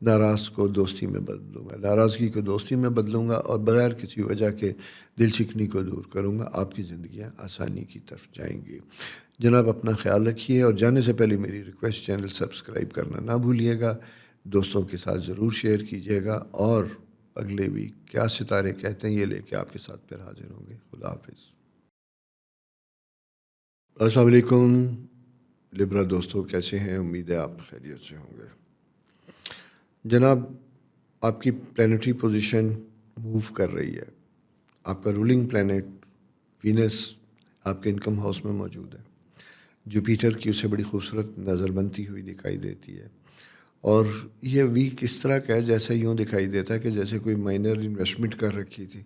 ناراض کو دوستی میں بدلوں گا، ناراضگی کو دوستی میں بدلوں گا، اور بغیر کسی وجہ کے دل چکنی کو دور کروں گا، آپ کی زندگیاں آسانی کی طرف جائیں گی۔ جناب اپنا خیال رکھیے، اور جانے سے پہلے میری ریکویسٹ، چینل سبسکرائب کرنا نہ بھولیے گا، دوستوں کے ساتھ ضرور شیئر کیجیے گا، اور اگلے ویک کیا ستارے کہتے ہیں یہ لے کے آپ کے ساتھ پھر حاضر ہوں گے۔ خدا حافظ۔ السلام علیکم لبرا دوستوں، کیسے ہیں؟ امید ہے آپ خیریت سے ہوں گے۔ جناب آپ کی پلانٹری پوزیشن موو کر رہی ہے، آپ کا رولنگ پلانٹ وینس آپ کے انکم ہاؤس میں موجود ہے، جوپیٹر کی اسے بڑی خوبصورت نظر بنتی ہوئی دکھائی دیتی ہے، اور یہ ویک اس طرح کا ہے جیسے یوں دکھائی دیتا ہے کہ جیسے کوئی مائنر انویسٹمنٹ کر رکھی تھی،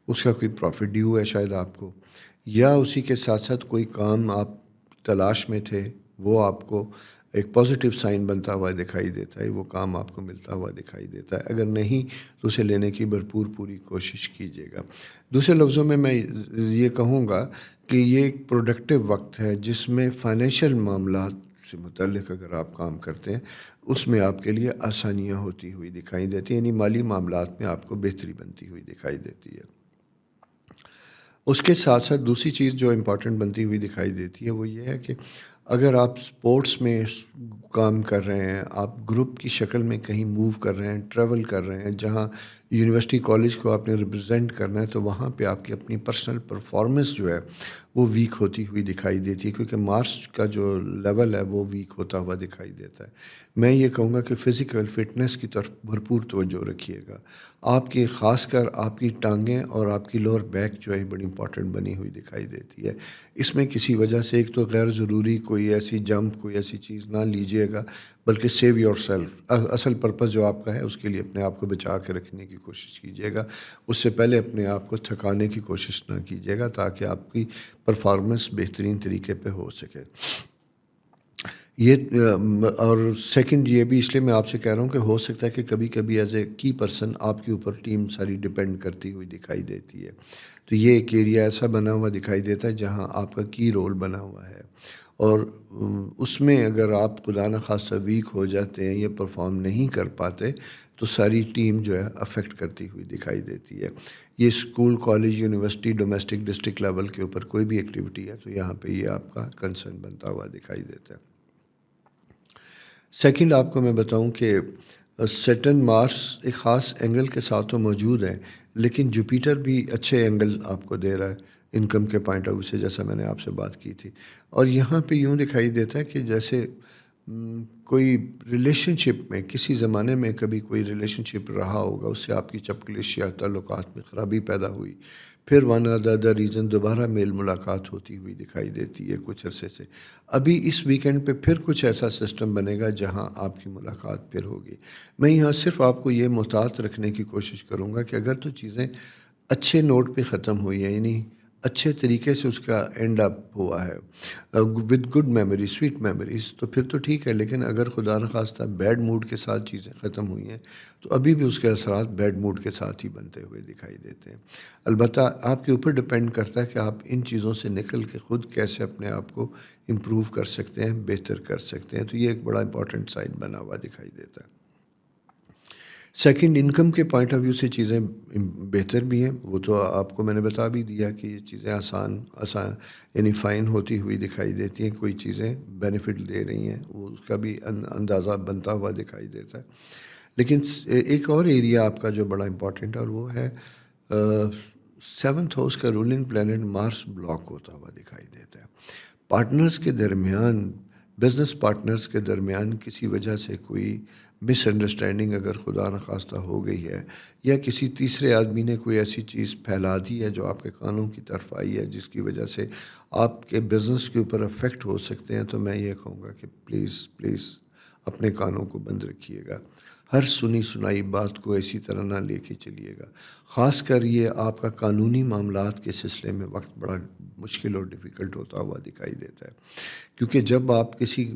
اس کا کوئی پروفٹ ڈیو ہے شاید آپ کو، یا اسی کے ساتھ ساتھ کوئی کام آپ تلاش میں تھے، وہ آپ کو ایک پازیٹیو سائن بنتا ہوا دکھائی دیتا ہے، وہ کام آپ کو ملتا ہوا دکھائی دیتا ہے۔ اگر نہیں تو اسے لینے کی بھرپور پوری کوشش کیجیے گا۔ دوسرے لفظوں میں یہ کہوں گا کہ یہ ایک پروڈکٹیو وقت ہے جس میں فائنینشیل معاملات سے متعلق اگر آپ کام کرتے ہیں اس میں آپ کے لیے آسانیاں ہوتی ہوئی دکھائی دیتی ہیں، یعنی مالی معاملات میں آپ کو بہتری بنتی ہوئی دکھائی دیتی ہے۔ اس کے ساتھ ساتھ دوسری چیز جو امپورٹنٹ بنتی ہوئی دکھائی دیتی ہے وہ یہ ہے کہ اگر آپ سپورٹس میں کام کر رہے ہیں، آپ گروپ کی شکل میں کہیں موو کر رہے ہیں، ٹریول کر رہے ہیں جہاں یونیورسٹی کالج کو آپ نے ریپرزینٹ کرنا ہے تو وہاں پہ آپ کی اپنی پرسنل پرفارمنس جو ہے وہ ویک ہوتی ہوئی دکھائی دیتی ہے، کیونکہ مارکس کا جو لیول ہے وہ ویک ہوتا ہوا دکھائی دیتا ہے۔ میں یہ کہوں گا کہ فزیکل فٹنس کی طرف بھرپور توجہ رکھیے گا۔ آپ کی خاص کر آپ کی ٹانگیں اور آپ کی لوور بیک جو ہے بڑی امپورٹنٹ بنی ہوئی دکھائی دیتی ہے۔ اس میں کسی وجہ سے ایک تو غیر ضروری کوئی ایسی جمپ، کوئی ایسی چیز نہ لیجیے گا، بلکہ سیو یور سیلف، اصل پرپز جو آپ کا ہے اس کے لیے اپنے آپ کو بچا کے رکھنے کی کوشش کیجیے گا۔ اس سے پہلے اپنے آپ کو تھکانے کی کوشش نہ کیجیے گا تاکہ آپ کی پرفارمنس بہترین طریقے پہ ہو سکے۔ یہ اور سیکنڈ یہ بھی اس لیے میں آپ سے کہہ رہا ہوں کہ ہو سکتا ہے کہ کبھی کبھی ایز اے کی پرسن آپ کے اوپر ٹیم ساری ڈپینڈ کرتی ہوئی دکھائی دیتی ہے، تو یہ ایک ایریا ایسا بنا ہوا دکھائی دیتا ہے جہاں آپ کا کی رول بنا ہوا ہے، اور اس میں اگر آپ خدا نخواستہ ویک ہو جاتے ہیں یا پرفارم نہیں کر پاتے تو ساری ٹیم جو ہے افیکٹ کرتی ہوئی دکھائی دیتی ہے۔ یہ school, college, university, domestic, district level کے اوپر کوئی بھی ایکٹیویٹی ہے تو یہاں پہ یہ آپ کا کنسرن بنتا ہوا دکھائی دیتا ہے۔ سیکنڈ آپ کو میں بتاؤں کہ سیٹرن مارس ایک خاص اینگل کے ساتھ تو موجود ہے، لیکن جوپیٹر بھی اچھے اینگل آپ کو دے رہا ہے انکم کے پوائنٹ آف ویو سے، جیسا میں نے آپ سے بات کی تھی۔ اور یہاں پہ یوں دکھائی دیتا ہے کہ جیسے کوئی ریلیشن شپ میں کسی زمانے میں کبھی کوئی ریلیشن شپ رہا ہوگا، اس سے آپ کی چپکلش یا تعلقات میں خرابی پیدا ہوئی، پھر ون اور دا ریزن دوبارہ میل ملاقات ہوتی ہوئی دکھائی دیتی ہے کچھ عرصے سے۔ ابھی اس ویکینڈ پہ پھر کچھ ایسا سسٹم بنے گا جہاں آپ کی ملاقات پھر ہوگی۔ میں یہاں صرف آپ کو یہ محتاط رکھنے کی کوشش کروں گا کہ اگر تو چیزیں اچھے نوٹ پہ ختم ہوئی ہیں، یعنی اچھے طریقے سے اس کا اینڈ اپ ہوا ہے with good memory, sweet memories, تو پھر تو ٹھیک ہے، لیکن اگر خدا نخواستہ بیڈ موڈ کے ساتھ چیزیں ختم ہوئی ہیں تو ابھی بھی اس کے اثرات بیڈ موڈ کے ساتھ ہی بنتے ہوئے دکھائی دیتے ہیں۔ البتہ آپ کے اوپر ڈپینڈ کرتا ہے کہ آپ ان چیزوں سے نکل کے خود کیسے اپنے آپ کو امپروو کر سکتے ہیں، بہتر کر سکتے ہیں، تو یہ ایک بڑا امپورٹنٹ سائن بنا ہوا دکھائی دیتا ہے۔ سیکنڈ، انکم کے پوائنٹ آف ویو سے چیزیں بہتر بھی ہیں، وہ تو آپ کو میں نے بتا بھی دیا کہ یہ چیزیں آسان یعنی فائن ہوتی ہوئی دکھائی دیتی ہیں، کوئی چیزیں بینیفٹ دے رہی ہیں، وہ اس کا بھی اندازہ بنتا ہوا دکھائی دیتا ہے۔ لیکن ایک اور ایریا آپ کا جو بڑا امپورٹنٹ ہے اور وہ ہے سیونتھ ہاؤس کا رولنگ پلانٹ مارس بلاک ہوتا ہوا دکھائی دیتا ہے۔ پارٹنرز کے درمیان، بزنس پارٹنرز کے درمیان کسی وجہ سے کوئی مس انڈرسٹینڈنگ اگر خدا نخواستہ ہو گئی ہے، یا کسی تیسرے آدمی نے کوئی ایسی چیز پھیلا دی ہے جو آپ کے کانوں کی طرف آئی ہے جس کی وجہ سے آپ کے بزنس کے اوپر افیکٹ ہو سکتے ہیں، تو میں یہ کہوں گا کہ پلیز اپنے کانوں کو بند رکھیے گا، ہر سنی سنائی بات کو اسی طرح نہ لے کے چلیے گا۔ خاص کر یہ آپ کا قانونی معاملات کے سلسلے میں وقت بڑا مشکل اور ڈیفیکلٹ ہوتا ہوا دکھائی دیتا ہے، کیونکہ جب آپ کسی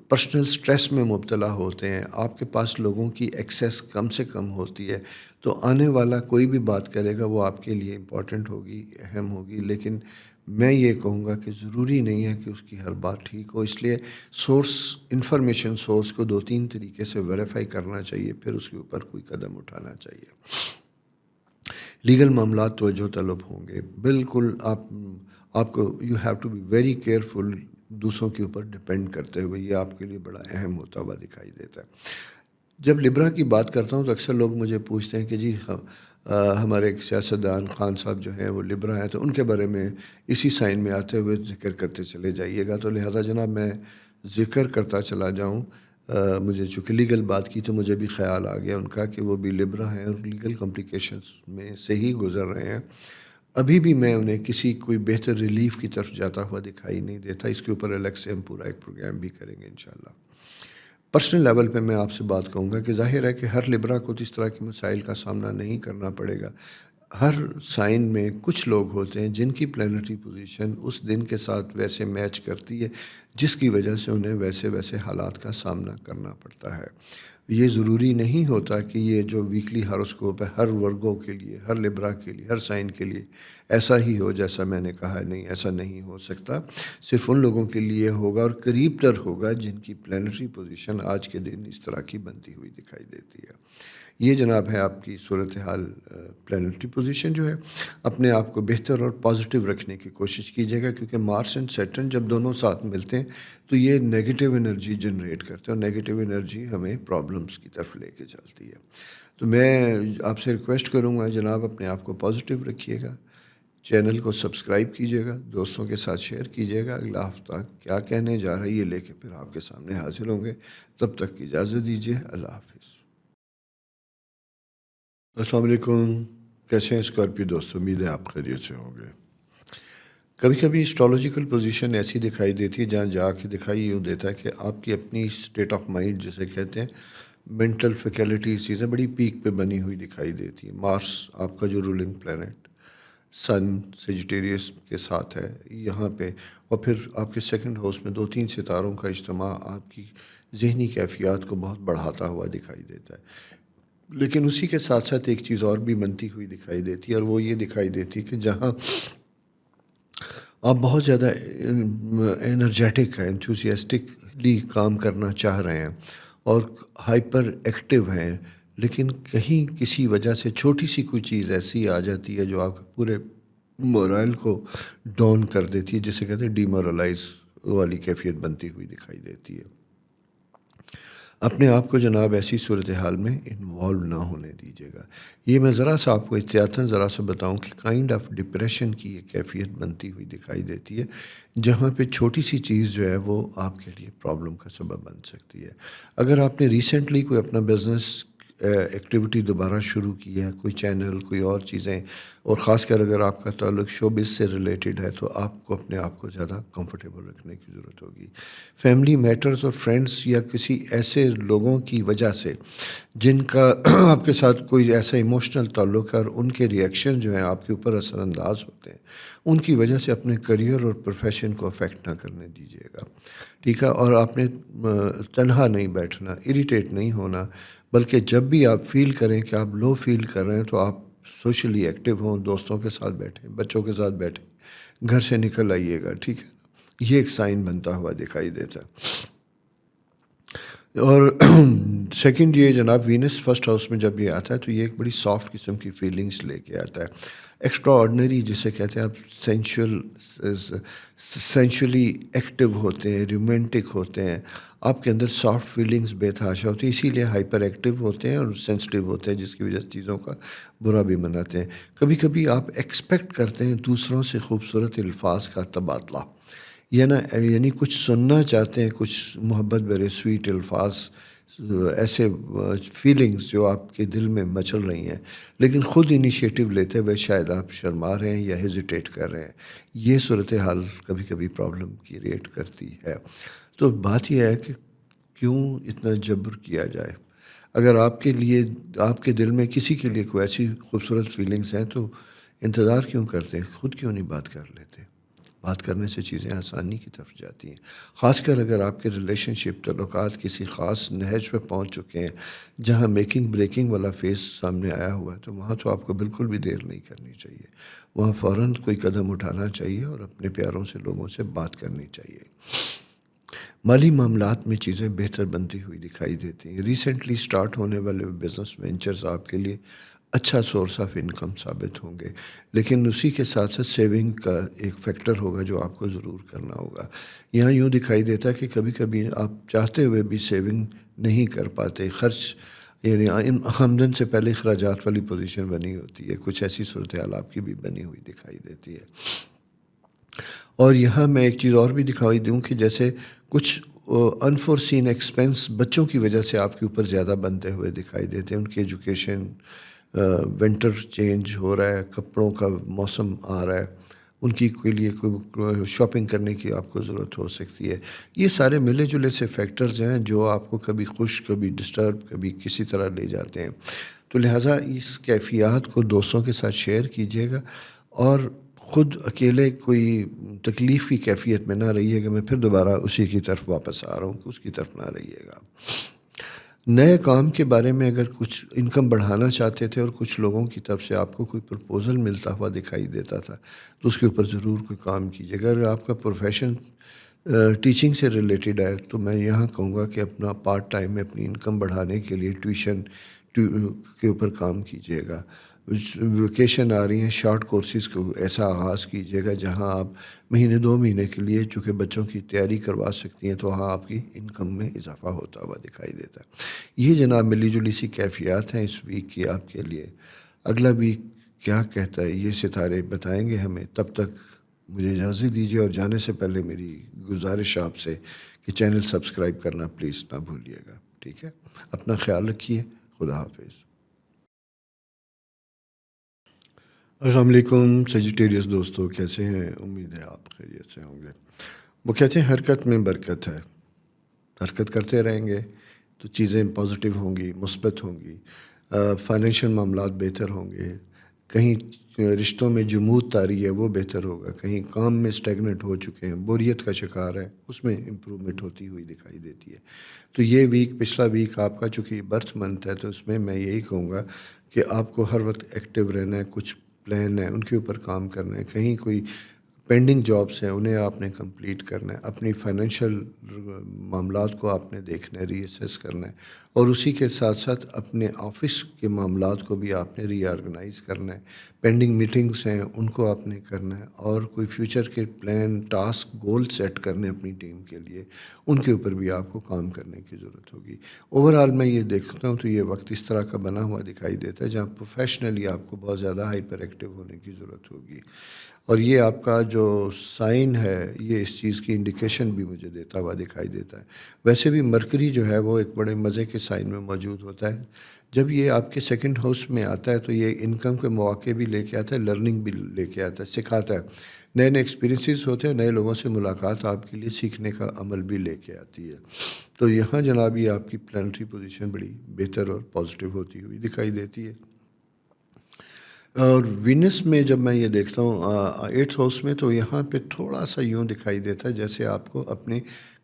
پرسنل سٹریس میں مبتلا ہوتے ہیں، آپ کے پاس لوگوں کی ایکسیس کم سے کم ہوتی ہے، تو آنے والا کوئی بھی بات کرے گا وہ آپ کے لیے امپورٹنٹ ہوگی، اہم ہوگی، لیکن میں یہ کہوں گا کہ ضروری نہیں ہے کہ اس کی ہر بات ٹھیک ہو، اس لیے انفارمیشن سورس کو 2-3 طریقے سے ویریفائی کرنا چاہیے، پھر اس کے اوپر کوئی قدم اٹھانا چاہیے۔ لیگل معاملات توجہ طلب ہوں گے، بالکل آپ کو you have to be very careful دوسروں کے اوپر ڈپینڈ کرتے ہوئے، یہ آپ کے لیے بڑا اہم ہوتا ہوا دکھائی دیتا ہے۔ جب لبرا کی بات کرتا ہوں تو اکثر لوگ مجھے پوچھتے ہیں کہ جی ہمارے ایک سیاستدان خان صاحب جو ہیں وہ لبرا ہیں، تو ان کے بارے میں اسی سائن میں آتے ہوئے ذکر کرتے چلے جائیے گا، تو لہٰذا جناب میں ذکر کرتا چلا جاؤں۔ مجھے چونکہ لیگل بات کی تو مجھے بھی خیال آ گیا ان کا کہ وہ بھی لبرا ہیں اور لیگل کمپلیکیشنز میں سے ہی گزر رہے ہیں۔ ابھی بھی میں انہیں کسی کوئی بہتر ریلیف کی طرف جاتا ہوا دکھائی نہیں دیتا۔ اس کے اوپر الگ سے ہم پورا ایک پروگرام بھی کریں گے انشاءاللہ۔ پرسنل لیول پہ میں آپ سے بات کہوں گا کہ ظاہر ہے کہ ہر لبرا کو اس طرح کے مسائل کا سامنا نہیں کرنا پڑے گا۔ ہر سائن میں کچھ لوگ ہوتے ہیں جن کی پلانٹری پوزیشن اس دن کے ساتھ ویسے میچ کرتی ہے جس کی وجہ سے انہیں ویسے حالات کا سامنا کرنا پڑتا ہے۔ یہ ضروری نہیں ہوتا کہ یہ جو ویکلی ہاروسکوپ ہے ہر ورگوں کے لیے، ہر لبرا کے لیے، ہر سائن کے لیے ایسا ہی ہو جیسا میں نے کہا ہے، نہیں، ایسا نہیں ہو سکتا۔ صرف ان لوگوں کے لیے ہوگا اور قریب تر ہوگا جن کی پلانٹری پوزیشن آج کے دن اس طرح کی بنتی ہوئی دکھائی دیتی ہے۔ یہ جناب ہے آپ کی صورتحال پلانٹری پوزیشن جو ہے۔ اپنے آپ کو بہتر اور پازیٹیو رکھنے کی کوشش کیجیے گا، کیونکہ مارس اینڈ سیٹرن جب دونوں ساتھ ملتے ہیں تو یہ نیگیٹیو انرجی جنریٹ کرتے ہیں، اور نیگیٹیو انرجی ہمیں پرابلمس کی طرف لے کے چلتی ہے۔ تو میں آپ سے ریکویسٹ کروں گا جناب اپنے آپ کو پازیٹیو رکھیے گا، چینل کو سبسکرائب کیجیے گا، دوستوں کے ساتھ شیئر کیجیے گا، اگلا ہفتہ کیا کہنے جا رہا ہے یہ لے کے پھر آپ کے سامنے حاضر ہوں گے، تب تک کی اجازت دیجیے، اللہ حافظ۔ السلام علیکم، کیسے ہیں اسکارپیو دوست؟ امید ہے آپ خیریت سے ہوں گے۔ کبھی کبھی اسٹرالوجیکل پوزیشن ایسی دکھائی دیتی ہے جہاں جا کے دکھائی یوں دیتا ہے کہ آپ کی اپنی اسٹیٹ آف مائنڈ جسے کہتے ہیں، مینٹل فیکلٹی چیزیں بڑی پیک پہ بنی ہوئی دکھائی دیتی ہے۔ مارس آپ کا جو رولنگ پلانٹ سن سیجیٹیریس کے ساتھ ہے یہاں پہ، اور پھر آپ کے سیکنڈ ہاؤس میں 2-3 ستاروں کا اجتماع آپ کی ذہنی کیفیات کو بہت بڑھاتا ہوا دکھائی دیتا ہے۔ لیکن اسی کے ساتھ ساتھ ایک چیز اور بھی بنتی ہوئی دکھائی دیتی ہے، اور وہ یہ دکھائی دیتی ہے کہ جہاں آپ بہت زیادہ انرجیٹک ہیں، انتھوسیاسٹکلی کام کرنا چاہ رہے ہیں اور ہائپر ایکٹیو ہیں، لیکن کہیں کسی وجہ سے چھوٹی سی کوئی چیز ایسی آ جاتی ہے جو آپ کے پورے مورائل کو ڈاؤن کر دیتی ہے، جسے کہتے ہیں ڈی مورلائز والی کیفیت بنتی ہوئی دکھائی دیتی ہے۔ اپنے آپ کو جناب ایسی صورتحال میں انوالو نہ ہونے دیجیے گا۔ یہ میں ذرا سا آپ کو احتیاطاً ذرا سا بتاؤں کہ کائنڈ آف ڈپریشن کی یہ کیفیت بنتی ہوئی دکھائی دیتی ہے، جہاں پہ چھوٹی سی چیز جو ہے وہ آپ کے لیے پرابلم کا سبب بن سکتی ہے۔ اگر آپ نے ریسنٹلی کوئی اپنا بزنس ایکٹیویٹی دوبارہ شروع کی ہے، کوئی چینل، کوئی اور چیزیں، اور خاص کر اگر آپ کا تعلق شوبز سے ریلیٹڈ ہے، تو آپ کو اپنے آپ کو زیادہ کمفرٹیبل رکھنے کی ضرورت ہوگی۔ فیملی میٹرز اور فرینڈس یا کسی ایسے لوگوں کی وجہ سے جن کا آپ کے ساتھ کوئی ایسا ایموشنل تعلق ہے اور ان کے ریئیکشن جو ہیں آپ کے اوپر اثر انداز ہوتے ہیں، ان کی وجہ سے اپنے کریئر اور پروفیشن کو افیکٹ نہ کرنے دیجیے گا، ٹھیک ہے؟ اور آپ نے تنہا نہیں بیٹھنا، اریٹیٹ نہیں ہونا، بلکہ جب بھی آپ فیل کریں کہ آپ لو فیل کر رہے ہیں تو آپ سوشلی ایکٹیو ہوں، دوستوں کے ساتھ بیٹھیں، بچوں کے ساتھ بیٹھیں، گھر سے نکل آئیے گا، ٹھیک ہے؟ یہ ایک سائن بنتا ہوا دکھائی دیتا ہے۔ اور سیکنڈ یہ جناب وینس فرسٹ ہاؤس میں جب یہ آتا ہے تو یہ ایک بڑی سافٹ قسم کی فیلنگز لے کے آتا ہے، ایکسٹرا آرڈنری جسے کہتے ہیں، آپ سینشولی ایکٹیو ہوتے ہیں، رومانٹک ہوتے ہیں، آپ کے اندر سافٹ فیلنگز بے تحاشا ہوتی ہے، اسی لیے ہائپر ایکٹیو ہوتے ہیں اور سینسٹیو ہوتے ہیں، جس کی وجہ سے چیزوں کا برا بھی مناتے ہیں۔ کبھی کبھی آپ ایکسپیکٹ کرتے ہیں دوسروں سے خوبصورت الفاظ کا تبادلہ، یعنی کچھ سننا چاہتے ہیں، کچھ محبت بھرے سویٹ الفاظ، ایسے فیلنگز جو آپ کے دل میں مچل رہی ہیں، لیکن خود انیشیٹو لیتے ہوئے شاید آپ شرما رہے ہیں یا ہیزیٹیٹ کر رہے ہیں۔ یہ صورتحال کبھی کبھی پرابلم کریٹ کرتی ہے۔ تو بات یہ ہے کہ کیوں اتنا جبر کیا جائے؟ اگر آپ کے لیے، آپ کے دل میں کسی کے لیے کوئی ایسی خوبصورت فیلنگز ہیں تو انتظار کیوں کرتے ہیں؟ خود کیوں نہیں بات کر لیتے؟ بات کرنے سے چیزیں آسانی کی طرف جاتی ہیں، خاص کر اگر آپ کے ریلیشن شپ تعلقات کسی خاص نہج پہ پہنچ چکے ہیں جہاں میکنگ بریکنگ والا فیس سامنے آیا ہوا ہے، تو وہاں تو آپ کو بالکل بھی دیر نہیں کرنی چاہیے، وہاں فوراً کوئی قدم اٹھانا چاہیے اور اپنے پیاروں سے، لوگوں سے بات کرنی چاہیے۔ مالی معاملات میں چیزیں بہتر بنتی ہوئی دکھائی دیتی ہیں۔ ریسنٹلی سٹارٹ ہونے والے بزنس وینچرز آپ کے لیے اچھا سورس آف انکم ثابت ہوں گے، لیکن اسی کے ساتھ ساتھ سیونگ کا ایک فیکٹر ہوگا جو آپ کو ضرور کرنا ہوگا۔ یہاں یوں دکھائی دیتا ہے کہ کبھی کبھی آپ چاہتے ہوئے بھی سیونگ نہیں کر پاتے، خرچ یعنی آمدن سے پہلے اخراجات والی پوزیشن بنی ہوتی ہے، کچھ ایسی صورتحال آپ کی بھی بنی ہوئی دکھائی دیتی ہے۔ اور یہاں میں ایک چیز اور بھی دکھائی دوں کہ جیسے کچھ انفورسین ایکسپینس بچوں کی وجہ سے آپ کے اوپر زیادہ بنتے ہوئے دکھائی دیتے ہیں، ان کی ایجوکیشن، ونٹر چینج ہو رہا ہے، کپڑوں کا موسم آ رہا ہے، ان کی کے لیے کوئی شاپنگ کرنے کی آپ کو ضرورت ہو سکتی ہے۔ یہ سارے ملے جلے سے فیکٹرز ہیں جو آپ کو کبھی خوش، کبھی ڈسٹرب، کبھی کسی طرح لے جاتے ہیں۔ تو لہٰذا اس کیفیات کو دوستوں کے ساتھ شیئر کیجیے گا، اور خود اکیلے کوئی تکلیف کی کیفیت میں نہ رہیے گا۔ میں پھر دوبارہ اسی کی طرف واپس آ رہا ہوں کہ اس کی طرف نہ رہیے گا۔ نئے کام کے بارے میں اگر کچھ انکم بڑھانا چاہتے تھے اور کچھ لوگوں کی طرف سے آپ کو کوئی پرپوزل ملتا ہوا دکھائی دیتا تھا، تو اس کے اوپر ضرور کوئی کام کیجیے گا۔ اگر آپ کا پروفیشن ٹیچنگ سے ریلیٹڈ ہے تو میں یہاں کہوں گا کہ اپنا پارٹ ٹائم میں اپنی انکم بڑھانے کے لیے ٹیوشن کے اوپر کام کیجیے گا۔ ویکیشن آ رہی ہیں، شارٹ کورسز کو ایسا آغاز کیجیے گا جہاں آپ مہینے 2 مہینے کے لیے چونکہ بچوں کی تیاری کروا سکتی ہیں، تو وہاں آپ کی انکم میں اضافہ ہوتا ہوا دکھائی دیتا ہے۔ یہ جناب ملی جلی سی کیفیات ہیں اس ویک کی آپ کے لیے۔ اگلا ویک کیا کہتا ہے یہ ستارے بتائیں گے ہمیں۔ تب تک مجھے اجازت دیجیے، اور جانے سے پہلے میری گزارش آپ سے کہ چینل سبسکرائب کرنا پلیز نہ بھولیے گا، ٹھیک ہے؟ اپنا خیال رکھیے، خدا حافظ۔ السلام علیکم سیجیٹیریس دوستو، کیسے ہیں؟ امید ہے آپ خیریت سے ہوں گے۔ وہ کہتے ہیں حرکت میں برکت ہے، حرکت کرتے رہیں گے تو چیزیں پازیٹیو ہوں گی، مثبت ہوں گی، فائنینشیل معاملات بہتر ہوں گے، کہیں رشتوں میں جمود طاری ہے وہ بہتر ہوگا، کہیں کام میں اسٹیگنٹ ہو چکے ہیں، بوریت کا شکار ہے، اس میں امپرومنٹ ہوتی ہوئی دکھائی دیتی ہے۔ تو یہ ویک، پچھلا ویک آپ کا چونکہ برتھ منتھ ہے، تو اس میں یہی کہوں گا کہ آپ کو ہر وقت ایکٹیو رہنا ہے، کچھ پلان ہے ان کے اوپر کام کرنا ہے، کہیں کوئی پینڈنگ جابس ہیں انہیں آپ نے کمپلیٹ کرنا ہے، اپنی فائنینشیل معاملات کو آپ نے دیکھنا ہے، ری اسیس کرنا ہے، اور اسی کے ساتھ ساتھ اپنے آفس کے معاملات کو بھی آپ نے ری آرگنائز کرنا ہے، پینڈنگ میٹنگس ہیں ان کو آپ نے کرنا ہے، اور کوئی فیوچر کے پلان، ٹاسک، گول سیٹ کرنے اپنی ٹیم کے لیے، ان کے اوپر بھی آپ کو کام کرنے کی ضرورت ہوگی۔ اوورآل میں یہ دیکھتا ہوں تو یہ وقت اس طرح کا بنا ہوا دکھائی دیتا ہے جہاں پروفیشنلی آپ کو بہت زیادہ ہائپر ایکٹیو ہونے کی ضرورت ہوگی، اور یہ آپ کا جو سائن ہے یہ اس چیز کی انڈیکیشن بھی مجھے دیتا ہوا دکھائی دیتا ہے۔ ویسے بھی مرکری جو ہے وہ ایک بڑے مزے کے سائن میں موجود ہوتا ہے، جب یہ آپ کے سیکنڈ ہاؤس میں آتا ہے تو یہ انکم کے مواقع بھی لے کے آتا ہے، لرننگ بھی لے کے آتا ہے، سکھاتا ہے، نئے نئے ایکسپیرینسز ہوتے ہیں، نئے لوگوں سے ملاقات آپ کے لیے سیکھنے کا عمل بھی لے کے آتی ہے۔ تو یہاں جناب یہ آپ کی پلانٹری پوزیشن بڑی بہتر اور پازیٹیو ہوتی ہوئی دکھائی دیتی ہے۔ اور وینس میں جب میں یہ دیکھتا ہوں 8th ہاؤس میں، تو یہاں پہ تھوڑا سا یوں دکھائی دیتا ہے جیسے آپ کو اپنے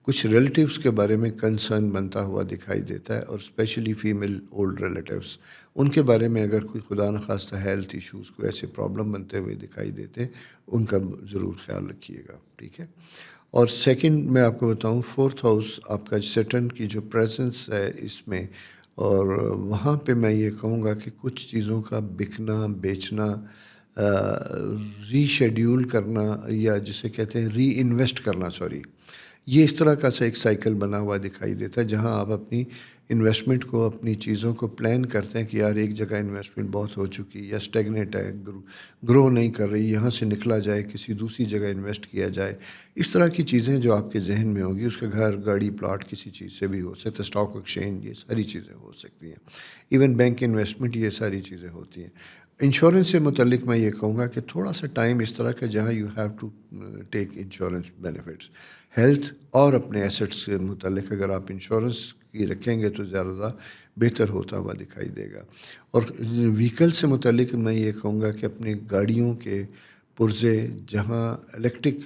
کچھ ریلیٹیوز کے بارے میں کنسرن بنتا ہوا دکھائی دیتا ہے، اور اسپیشلی فیمیل اولڈ ریلیٹیوز، ان کے بارے میں اگر کوئی خدا نخواستہ ہیلتھ ایشوز کو ایسے پرابلم بنتے ہوئے دکھائی دیتے ہیں، ان کا ضرور خیال رکھیے گا، ٹھیک ہے؟ اور سیکنڈ میں آپ کو بتاؤں 4th ہاؤس آپ کا سیٹرن کی جو پریزنس ہے اس میں، اور وہاں پہ میں یہ کہوں گا کہ کچھ چیزوں کا بکنا، بیچنا، ری شیڈیول کرنا، یا جسے کہتے ہیں ری انویسٹ کرنا، یہ اس طرح کا سا ایک سائیکل بنا ہوا دکھائی دیتا ہے جہاں آپ اپنی انویسٹمنٹ کو، اپنی چیزوں کو پلان کرتے ہیں کہ یار ایک جگہ انویسٹمنٹ بہت ہو چکی یا اسٹیگنیٹ ہے، گرو نہیں کر رہی، یہاں سے نکلا جائے، کسی دوسری جگہ انویسٹ کیا جائے۔ اس طرح کی چیزیں جو آپ کے ذہن میں ہوگی، اس کا گھر، گاڑی، پلاٹ، کسی چیز سے بھی ہو سکتا ہے، اسٹاک ایکسچینج، یہ ساری چیزیں ہو سکتی ہیں، ایون بینک انویسٹمنٹ، یہ ساری چیزیں ہوتی ہیں۔ انشورنس سے متعلق میں یہ کہوں گا کہ تھوڑا سا ٹائم اس طرح کا جہاں you have to take insurance benefits, health اور اپنے ایسٹس سے متعلق اگر آپ انشورنس کی رکھیں گے تو زیادہ بہتر ہوتا ہوا دکھائی دے گا۔ اور وہیکل سے متعلق میں یہ کہوں گا کہ اپنی گاڑیوں کے پرزے، جہاں الیکٹرک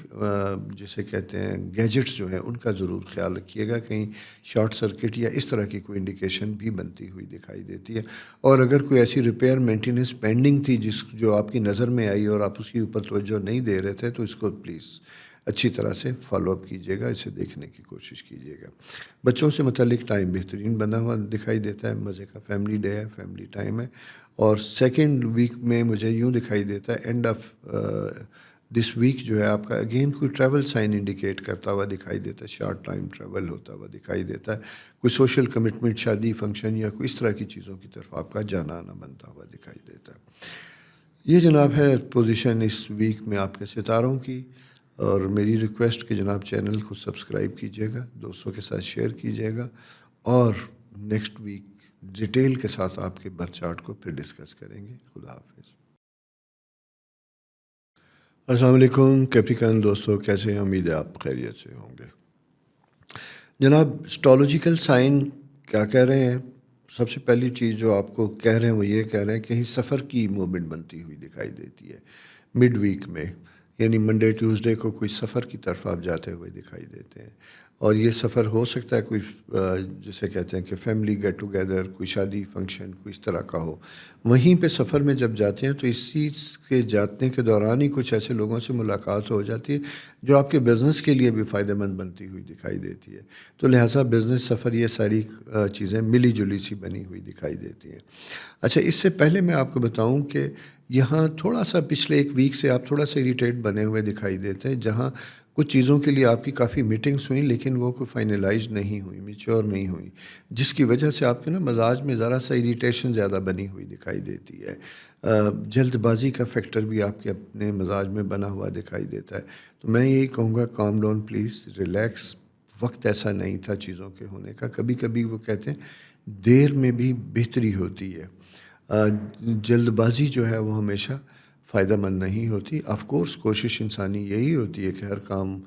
جسے کہتے ہیں گیجٹس جو ہیں، ان کا ضرور خیال رکھیے گا، کہیں شارٹ سرکٹ یا اس طرح کی کوئی انڈیکیشن بھی بنتی ہوئی دکھائی دیتی ہے۔ اور اگر کوئی ایسی ریپیئر مینٹیننس پینڈنگ تھی جو آپ کی نظر میں آئی اور آپ اس کے اوپر توجہ نہیں دے رہے تھے، تو اس کو پلیز اچھی طرح سے فالو اپ کیجیے گا، اسے دیکھنے کی کوشش کیجیے گا۔ بچوں سے متعلق ٹائم بہترین بنا ہوا دکھائی دیتا ہے، مزے کا فیملی ڈے ہے، فیملی ٹائم ہے۔ اور سیکنڈ ویک میں مجھے یوں دکھائی دیتا ہے اینڈ آف دس ویک جو ہے آپ کا اگین کوئی ٹریول سائن انڈیکیٹ کرتا ہوا دکھائی دیتا ہے، شارٹ ٹائم ٹریول ہوتا ہوا دکھائی دیتا ہے، کوئی سوشل کمٹمنٹ، شادی، فنکشن یا کوئی اس طرح کی چیزوں کی طرف آپ کا جانا آنا بنتا ہوا دکھائی دیتا ہے۔ یہ جناب ہے پوزیشن اس ویک میں آپ کے ستاروں کی، اور میری ریکویسٹ کہ جناب چینل کو سبسکرائب کیجیے گا، دوستوں کے ساتھ شیئر کیجیے گا، اور نیکسٹ ویک ڈیٹیل کے ساتھ آپ کے برتھ چارٹ کو پھر ڈسکس کریں گے۔ خدا حافظ۔ السلام علیکم کیپریکن دوستو، کیسے ہیں؟ امید ہے آپ خیریت سے ہوں گے۔ جناب اسٹرالوجیکل سائن کیا کہہ رہے ہیں؟ سب سے پہلی چیز جو آپ کو کہہ رہے ہیں وہ یہ کہہ رہے ہیں کہ کہیں سفر کی موومنٹ بنتی ہوئی دکھائی دیتی ہے مڈ ویک میں، یعنی منڈے ٹیوزڈے کو کوئی سفر کی طرف آپ جاتے ہوئے دکھائی دیتے ہیں، اور یہ سفر ہو سکتا ہے کوئی جسے کہتے ہیں کہ فیملی گیٹ ٹوگیدر، کوئی شادی فنکشن کوئی اس طرح کا ہو۔ وہیں پہ سفر میں جب جاتے ہیں تو اس چیز کے جانے کے دوران ہی کچھ ایسے لوگوں سے ملاقات ہو جاتی ہے جو آپ کے بزنس کے لیے بھی فائدہ مند بنتی ہوئی دکھائی دیتی ہے، تو لہٰذا بزنس سفر یہ ساری چیزیں ملی جلی سی بنی ہوئی دکھائی دیتی ہیں۔ اچھا، اس سے پہلے میں آپ کو بتاؤں کہ یہاں تھوڑا سا پچھلے ایک ویک سے آپ تھوڑا سا اریٹیٹ بنے ہوئے دکھائی دیتے ہیں، جہاں کچھ چیزوں کے لیے آپ کی کافی میٹنگس ہوئیں لیکن وہ کوئی فائنلائز نہیں ہوئی، میچور نہیں ہوئی، جس کی وجہ سے آپ کے نا مزاج میں ذرا سا اریٹیشن زیادہ بنی ہوئی دکھائی دیتی ہے۔ جلد بازی کا فیکٹر بھی آپ کے اپنے مزاج میں بنا ہوا دکھائی دیتا ہے، تو میں یہی کہوں گا کام ڈاؤن پلیز، ریلیکس۔ وقت ایسا نہیں تھا چیزوں کے ہونے کا، کبھی کبھی وہ کہتے ہیں دیر میں بھی بہتری ہوتی ہے۔ جلد بازی جو ہے وہ ہمیشہ فائدہ مند نہیں ہوتی۔ آف کورس کوشش انسانی یہی ہوتی ہے کہ ہر کام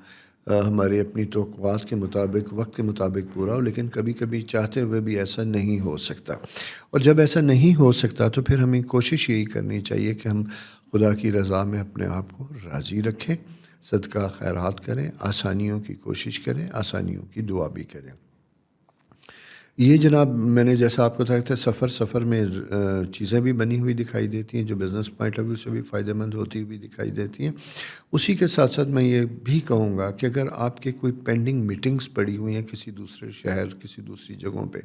ہمارے اپنی توقعات کے مطابق وقت کے مطابق پورا ہو، لیکن کبھی کبھی چاہتے ہوئے بھی ایسا نہیں ہو سکتا، اور جب ایسا نہیں ہو سکتا تو پھر ہمیں کوشش یہی کرنی چاہیے کہ ہم خدا کی رضا میں اپنے آپ کو راضی رکھیں، صدقہ خیرات کریں، آسانیوں کی کوشش کریں، آسانیوں کی دعا بھی کریں۔ یہ جناب میں نے جیسا آپ کو بتایا تھا، سفر میں چیزیں بھی بنی ہوئی دکھائی دیتی ہیں جو بزنس پوائنٹ آف ویو سے بھی فائدہ مند ہوتی ہوئی دکھائی دیتی ہیں۔ اسی کے ساتھ ساتھ میں یہ بھی کہوں گا کہ اگر آپ کے کوئی پینڈنگ میٹنگز پڑی ہوئی ہیں کسی دوسرے شہر، کسی دوسری جگہوں پہ،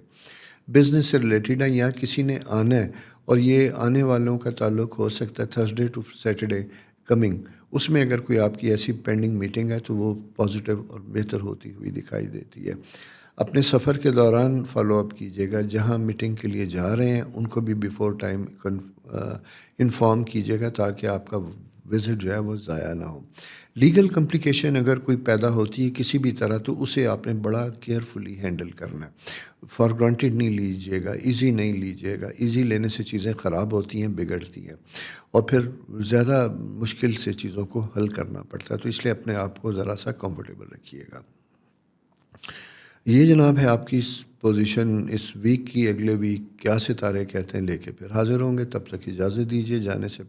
بزنس سے ریلیٹڈ ہیں یا کسی نے آنا ہے، اور یہ آنے والوں کا تعلق ہو سکتا ہے تھرسڈے ٹو سیٹرڈے کمنگ، اس میں اگر کوئی آپ کی ایسی پینڈنگ میٹنگ ہے تو وہ پازیٹیو اور بہتر ہوتی ہوئی دکھائی دیتی ہے۔ اپنے سفر کے دوران فالو اپ کیجیے گا، جہاں میٹنگ کے لیے جا رہے ہیں ان کو بھی بیفور ٹائم انفارم کیجیے گا تاکہ آپ کا وزٹ جو ہے وہ ضائع نہ ہو۔ لیگل کمپلیکیشن اگر کوئی پیدا ہوتی ہے کسی بھی طرح تو اسے آپ نے بڑا کیئرفلی ہینڈل کرنا ہے، فار گرانٹیڈ نہیں لیجیے گا، ایزی نہیں لیجیے گا، ایزی لینے سے چیزیں خراب ہوتی ہیں، بگڑتی ہیں، اور پھر زیادہ مشکل سے چیزوں کو حل کرنا پڑتا ہے، تو اس لیے اپنے آپ کو ذرا سا کمفرٹیبل رکھیے گا۔ یہ جناب ہے آپ کی پوزیشن اس ویک کی۔ اگلے ویک کیا ستارے کہتے ہیں لے کے پھر حاضر ہوں گے، تب تک اجازت دیجیے جانے سے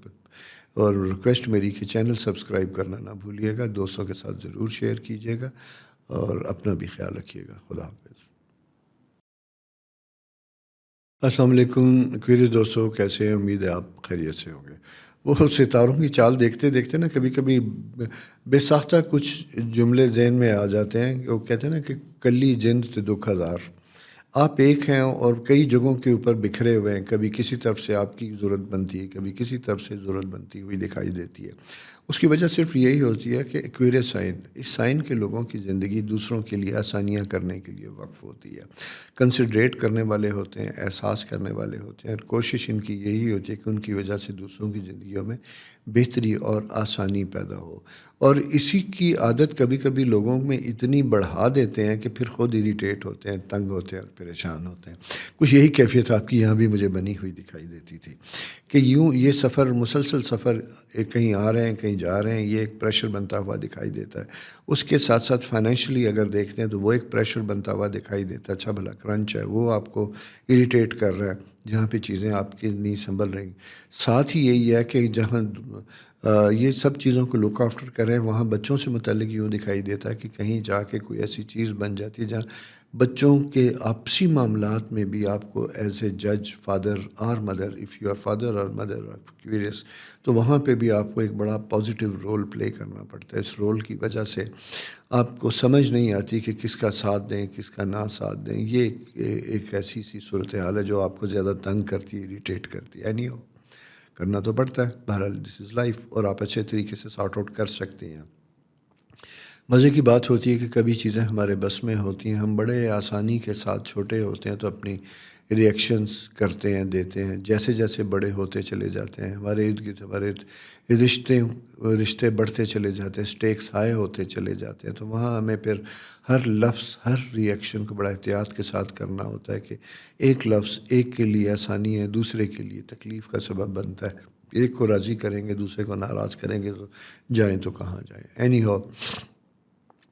اور ریکویسٹ میری کہ چینل سبسکرائب کرنا نہ بھولیے گا، دوستوں کے ساتھ ضرور شیئر کیجیے گا، اور اپنا بھی خیال رکھیے گا۔ خدا حافظ۔ السلام علیکم ایکویریس دوستوں، کیسے ہیں؟ امید ہے آپ خیریت سے ہوں گے۔ وہ ستاروں کی چال دیکھتے دیکھتے نا کبھی کبھی بے ساختہ کچھ جملے ذہن میں آ جاتے ہیں، وہ کہتے ہیں نا کہ کلی جند تے دکھ ہزار۔ آپ ایک ہیں اور کئی جگہوں کے اوپر بکھرے ہوئے ہیں، کبھی کسی طرف سے آپ کی ضرورت بنتی ہے، کبھی کسی طرف سے ضرورت بنتی ہوئی دکھائی دیتی ہے۔ اس کی وجہ صرف یہی ہوتی ہے کہ ایکویریس سائن، اس سائن کے لوگوں کی زندگی دوسروں کے لیے آسانیاں کرنے کے لیے وقف ہوتی ہے، کنسیڈریٹ کرنے والے ہوتے ہیں، احساس کرنے والے ہوتے ہیں، اور کوشش ان کی یہی ہوتی ہے کہ ان کی وجہ سے دوسروں کی زندگیوں میں بہتری اور آسانی پیدا ہو، اور اسی کی عادت کبھی کبھی لوگوں میں اتنی بڑھا دیتے ہیں کہ پھر خود اریٹیٹ ہوتے ہیں، تنگ ہوتے ہیں اور پریشان ہوتے ہیں۔ کچھ یہی کیفیت آپ کی یہاں بھی مجھے بنی ہوئی دکھائی دیتی تھی کہ یوں یہ سفر، مسلسل سفر، کہیں آ رہے ہیں کہیں جا رہے ہیں، یہ ایک پریشر بنتا ہوا دکھائی دیتا ہے۔ اس کے ساتھ ساتھ فائنینشلی اگر دیکھتے ہیں تو وہ ایک پریشر بنتا ہوا دکھائی دیتا ہے، اچھا بھلا کرنچ ہے، وہ آپ کو اریٹیٹ کر رہا ہے جہاں پہ چیزیں آپ کی نہیں سنبھل رہی۔ ساتھ ہی یہی ہے کہ جہاں یہ سب چیزوں کو لک آفٹر کریں، وہاں بچوں سے متعلق یوں دکھائی دیتا ہے کہ کہیں جا کے کوئی ایسی چیز بن جاتی ہے جہاں بچوں کے آپسی معاملات میں بھی آپ کو ایز اے جج، فادر اور mother, if you are father اور مدر آف ایکویریس، تو وہاں پہ بھی آپ کو ایک بڑا پازیٹیو رول پلے کرنا پڑتا ہے۔ اس رول کی وجہ سے آپ کو سمجھ نہیں آتی کہ کس کا ساتھ دیں کس کا نہ ساتھ دیں۔ یہ ایک ایسی سی صورتحال ہے جو آپ کو زیادہ تنگ کرتی ہے، اریٹیٹ کرتی ہے۔ نہیں ہو کرنا تو پڑتا ہے، بہرحال دس از لائف، اور آپ اچھے طریقے سے سارٹ آؤٹ کر سکتے ہیں۔ مزے کی بات ہوتی ہے کہ کبھی چیزیں ہمارے بس میں ہوتی ہیں، ہم بڑے آسانی کے ساتھ چھوٹے ہوتے ہیں تو اپنی ریئیکشنز کرتے ہیں، دیتے ہیں، جیسے جیسے بڑے ہوتے چلے جاتے ہیں ہمارے ارد گرد ہمارے رشتے بڑھتے چلے جاتے ہیں، سٹیکس ہائی ہوتے چلے جاتے ہیں، تو وہاں ہمیں پھر ہر لفظ، ہر ریئیکشن کو بڑا احتیاط کے ساتھ کرنا ہوتا ہے کہ ایک لفظ ایک کے لیے آسانی ہے، دوسرے کے لیے تکلیف کا سبب بنتا ہے۔ ایک کو راضی کریں گے دوسرے کو ناراض کریں گے تو جائیں تو کہاں جائیں۔ اینی ہو،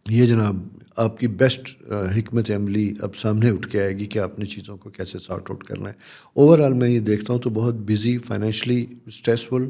یہ جناب آپ کی بیسٹ حکمت عملی اب سامنے اٹھ کے آئے گی کہ آپ نے چیزوں کو کیسے سارٹ آؤٹ کرنا ہے۔ اوورآل میں یہ دیکھتا ہوں تو بہت بزی، فائنینشلی اسٹریسفل،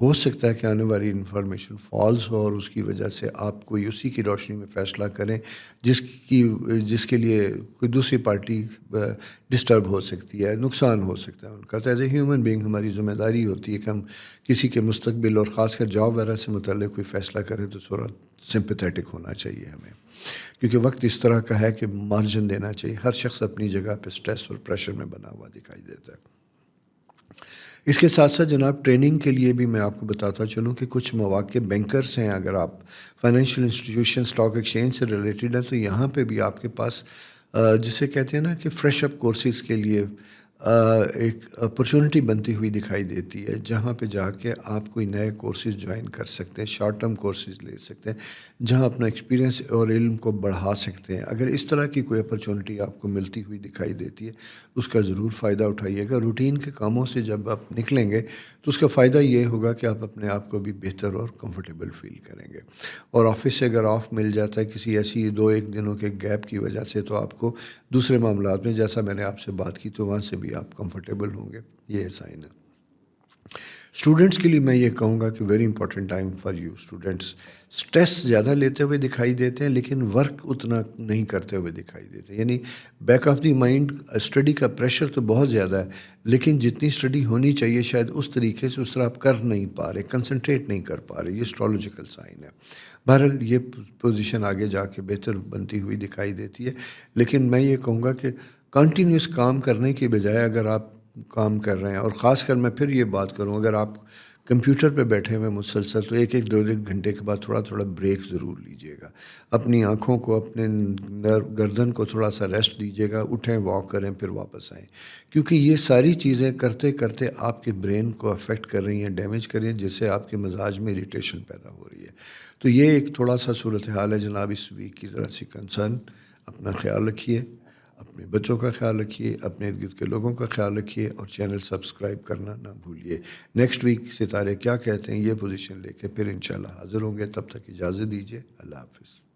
ہو سکتا ہے کہ آنے والی انفارمیشن فالس ہو اور اس کی وجہ سے آپ کوئی اسی کی روشنی میں فیصلہ کریں جس کے لیے کوئی دوسری پارٹی ڈسٹرب ہو سکتی ہے، نقصان ہو سکتا ہے ان کا۔ تو ایز اے ہیومن بینگ ہماری ذمہ داری ہوتی ہے کہ ہم کسی کے مستقبل اور خاص کر جاب وغیرہ سے متعلق کوئی فیصلہ کریں تو تھوڑا سمپیتھیٹک ہونا چاہیے ہمیں، کیونکہ وقت اس طرح کا ہے کہ مارجن دینا چاہیے۔ ہر شخص اپنی جگہ پہ سٹریس اور پریشر میں بنا ہوا دکھائی دیتا ہے۔ اس کے ساتھ ساتھ جناب ٹریننگ کے لیے بھی میں آپ کو بتاتا چلوں کہ کچھ مواقع بینکرز ہیں، اگر آپ فائنینشیل انسٹیٹیوشن اسٹاک ایکسچینج سے ریلیٹڈ ہیں تو یہاں پہ بھی آپ کے پاس جسے کہتے ہیں نا کہ فریش اپ کورسز کے لیے ایک اپرچونٹی بنتی ہوئی دکھائی دیتی ہے، جہاں پہ جا کے آپ کوئی نئے کورسز جوائن کر سکتے ہیں، شارٹ ٹرم کورسز لے سکتے ہیں جہاں اپنا ایکسپیرینس اور علم کو بڑھا سکتے ہیں۔ اگر اس طرح کی کوئی اپرچونٹی آپ کو ملتی ہوئی دکھائی دیتی ہے اس کا ضرور فائدہ اٹھائیے گا۔ روٹین کے کاموں سے جب آپ نکلیں گے تو اس کا فائدہ یہ ہوگا کہ آپ اپنے آپ کو بھی بہتر اور کمفرٹیبل فیل کریں گے، اور آفس سے اگر آف مل جاتا ہے کسی ایسی 2-1 دنوں کے گیپ کی وجہ سے تو آپ کو دوسرے معاملات میں، جیسا میں نے آپ سے بات کی، تو وہاں سے بھی آپ کمفرٹیبل ہوں گے۔ یہ سائن ہے۔ اسٹوڈنٹس کے لیے میں یہ کہوں گا کہ very important time for you students. Stress زیادہ لیتے ہوئے دکھائی دیتے ہیں لیکن ورک اتنا نہیں کرتے ہوئے دکھائی دیتے، یعنی back of the mind study کا پریشر تو بہت زیادہ ہے لیکن جتنی اسٹڈی ہونی چاہیے شاید اس طریقے سے اس طرح آپ کر نہیں پا رہے، کنسنٹریٹ نہیں کر پا رہے۔ یہ اسٹرالوجیکل سائن ہے۔ بہرحال یہ پوزیشن آگے جا کے بہتر بنتی ہوئی دکھائی دیتی ہے، لیکن میں یہ کہوں گا کہ کنٹینیوس کام کرنے کی بجائے اگر آپ کام کر رہے ہیں، اور خاص کر میں پھر یہ بات کروں اگر آپ کمپیوٹر پہ بیٹھے ہوئے مسلسل، تو 1-2 گھنٹے کے بعد تھوڑا تھوڑا بریک ضرور لیجیے گا، اپنی آنکھوں کو، اپنے گردن کو تھوڑا سا ریسٹ دیجیے گا، اٹھیں، واک کریں، پھر واپس آئیں، کیونکہ یہ ساری چیزیں کرتے کرتے آپ کے برین کو افیکٹ کر رہی ہیں، ڈیمیج کر رہی ہیں، جس سے آپ کے مزاج میں اریٹیشن پیدا ہو رہی ہے۔ تو یہ ایک تھوڑا سا صورتحال ہے جناب اس ویک کی، ذرا سی کنسرن۔ اپنا خیال رکھیے، اپنے بچوں کا خیال رکھیے، اپنے ارد گرد کے لوگوں کا خیال رکھیے، اور چینل سبسکرائب کرنا نہ بھولیے۔ نیکسٹ ویک ستارے کیا کہتے ہیں یہ پوزیشن لے کے پھر انشاءاللہ حاضر ہوں گے، تب تک اجازت دیجیے۔ اللہ حافظ۔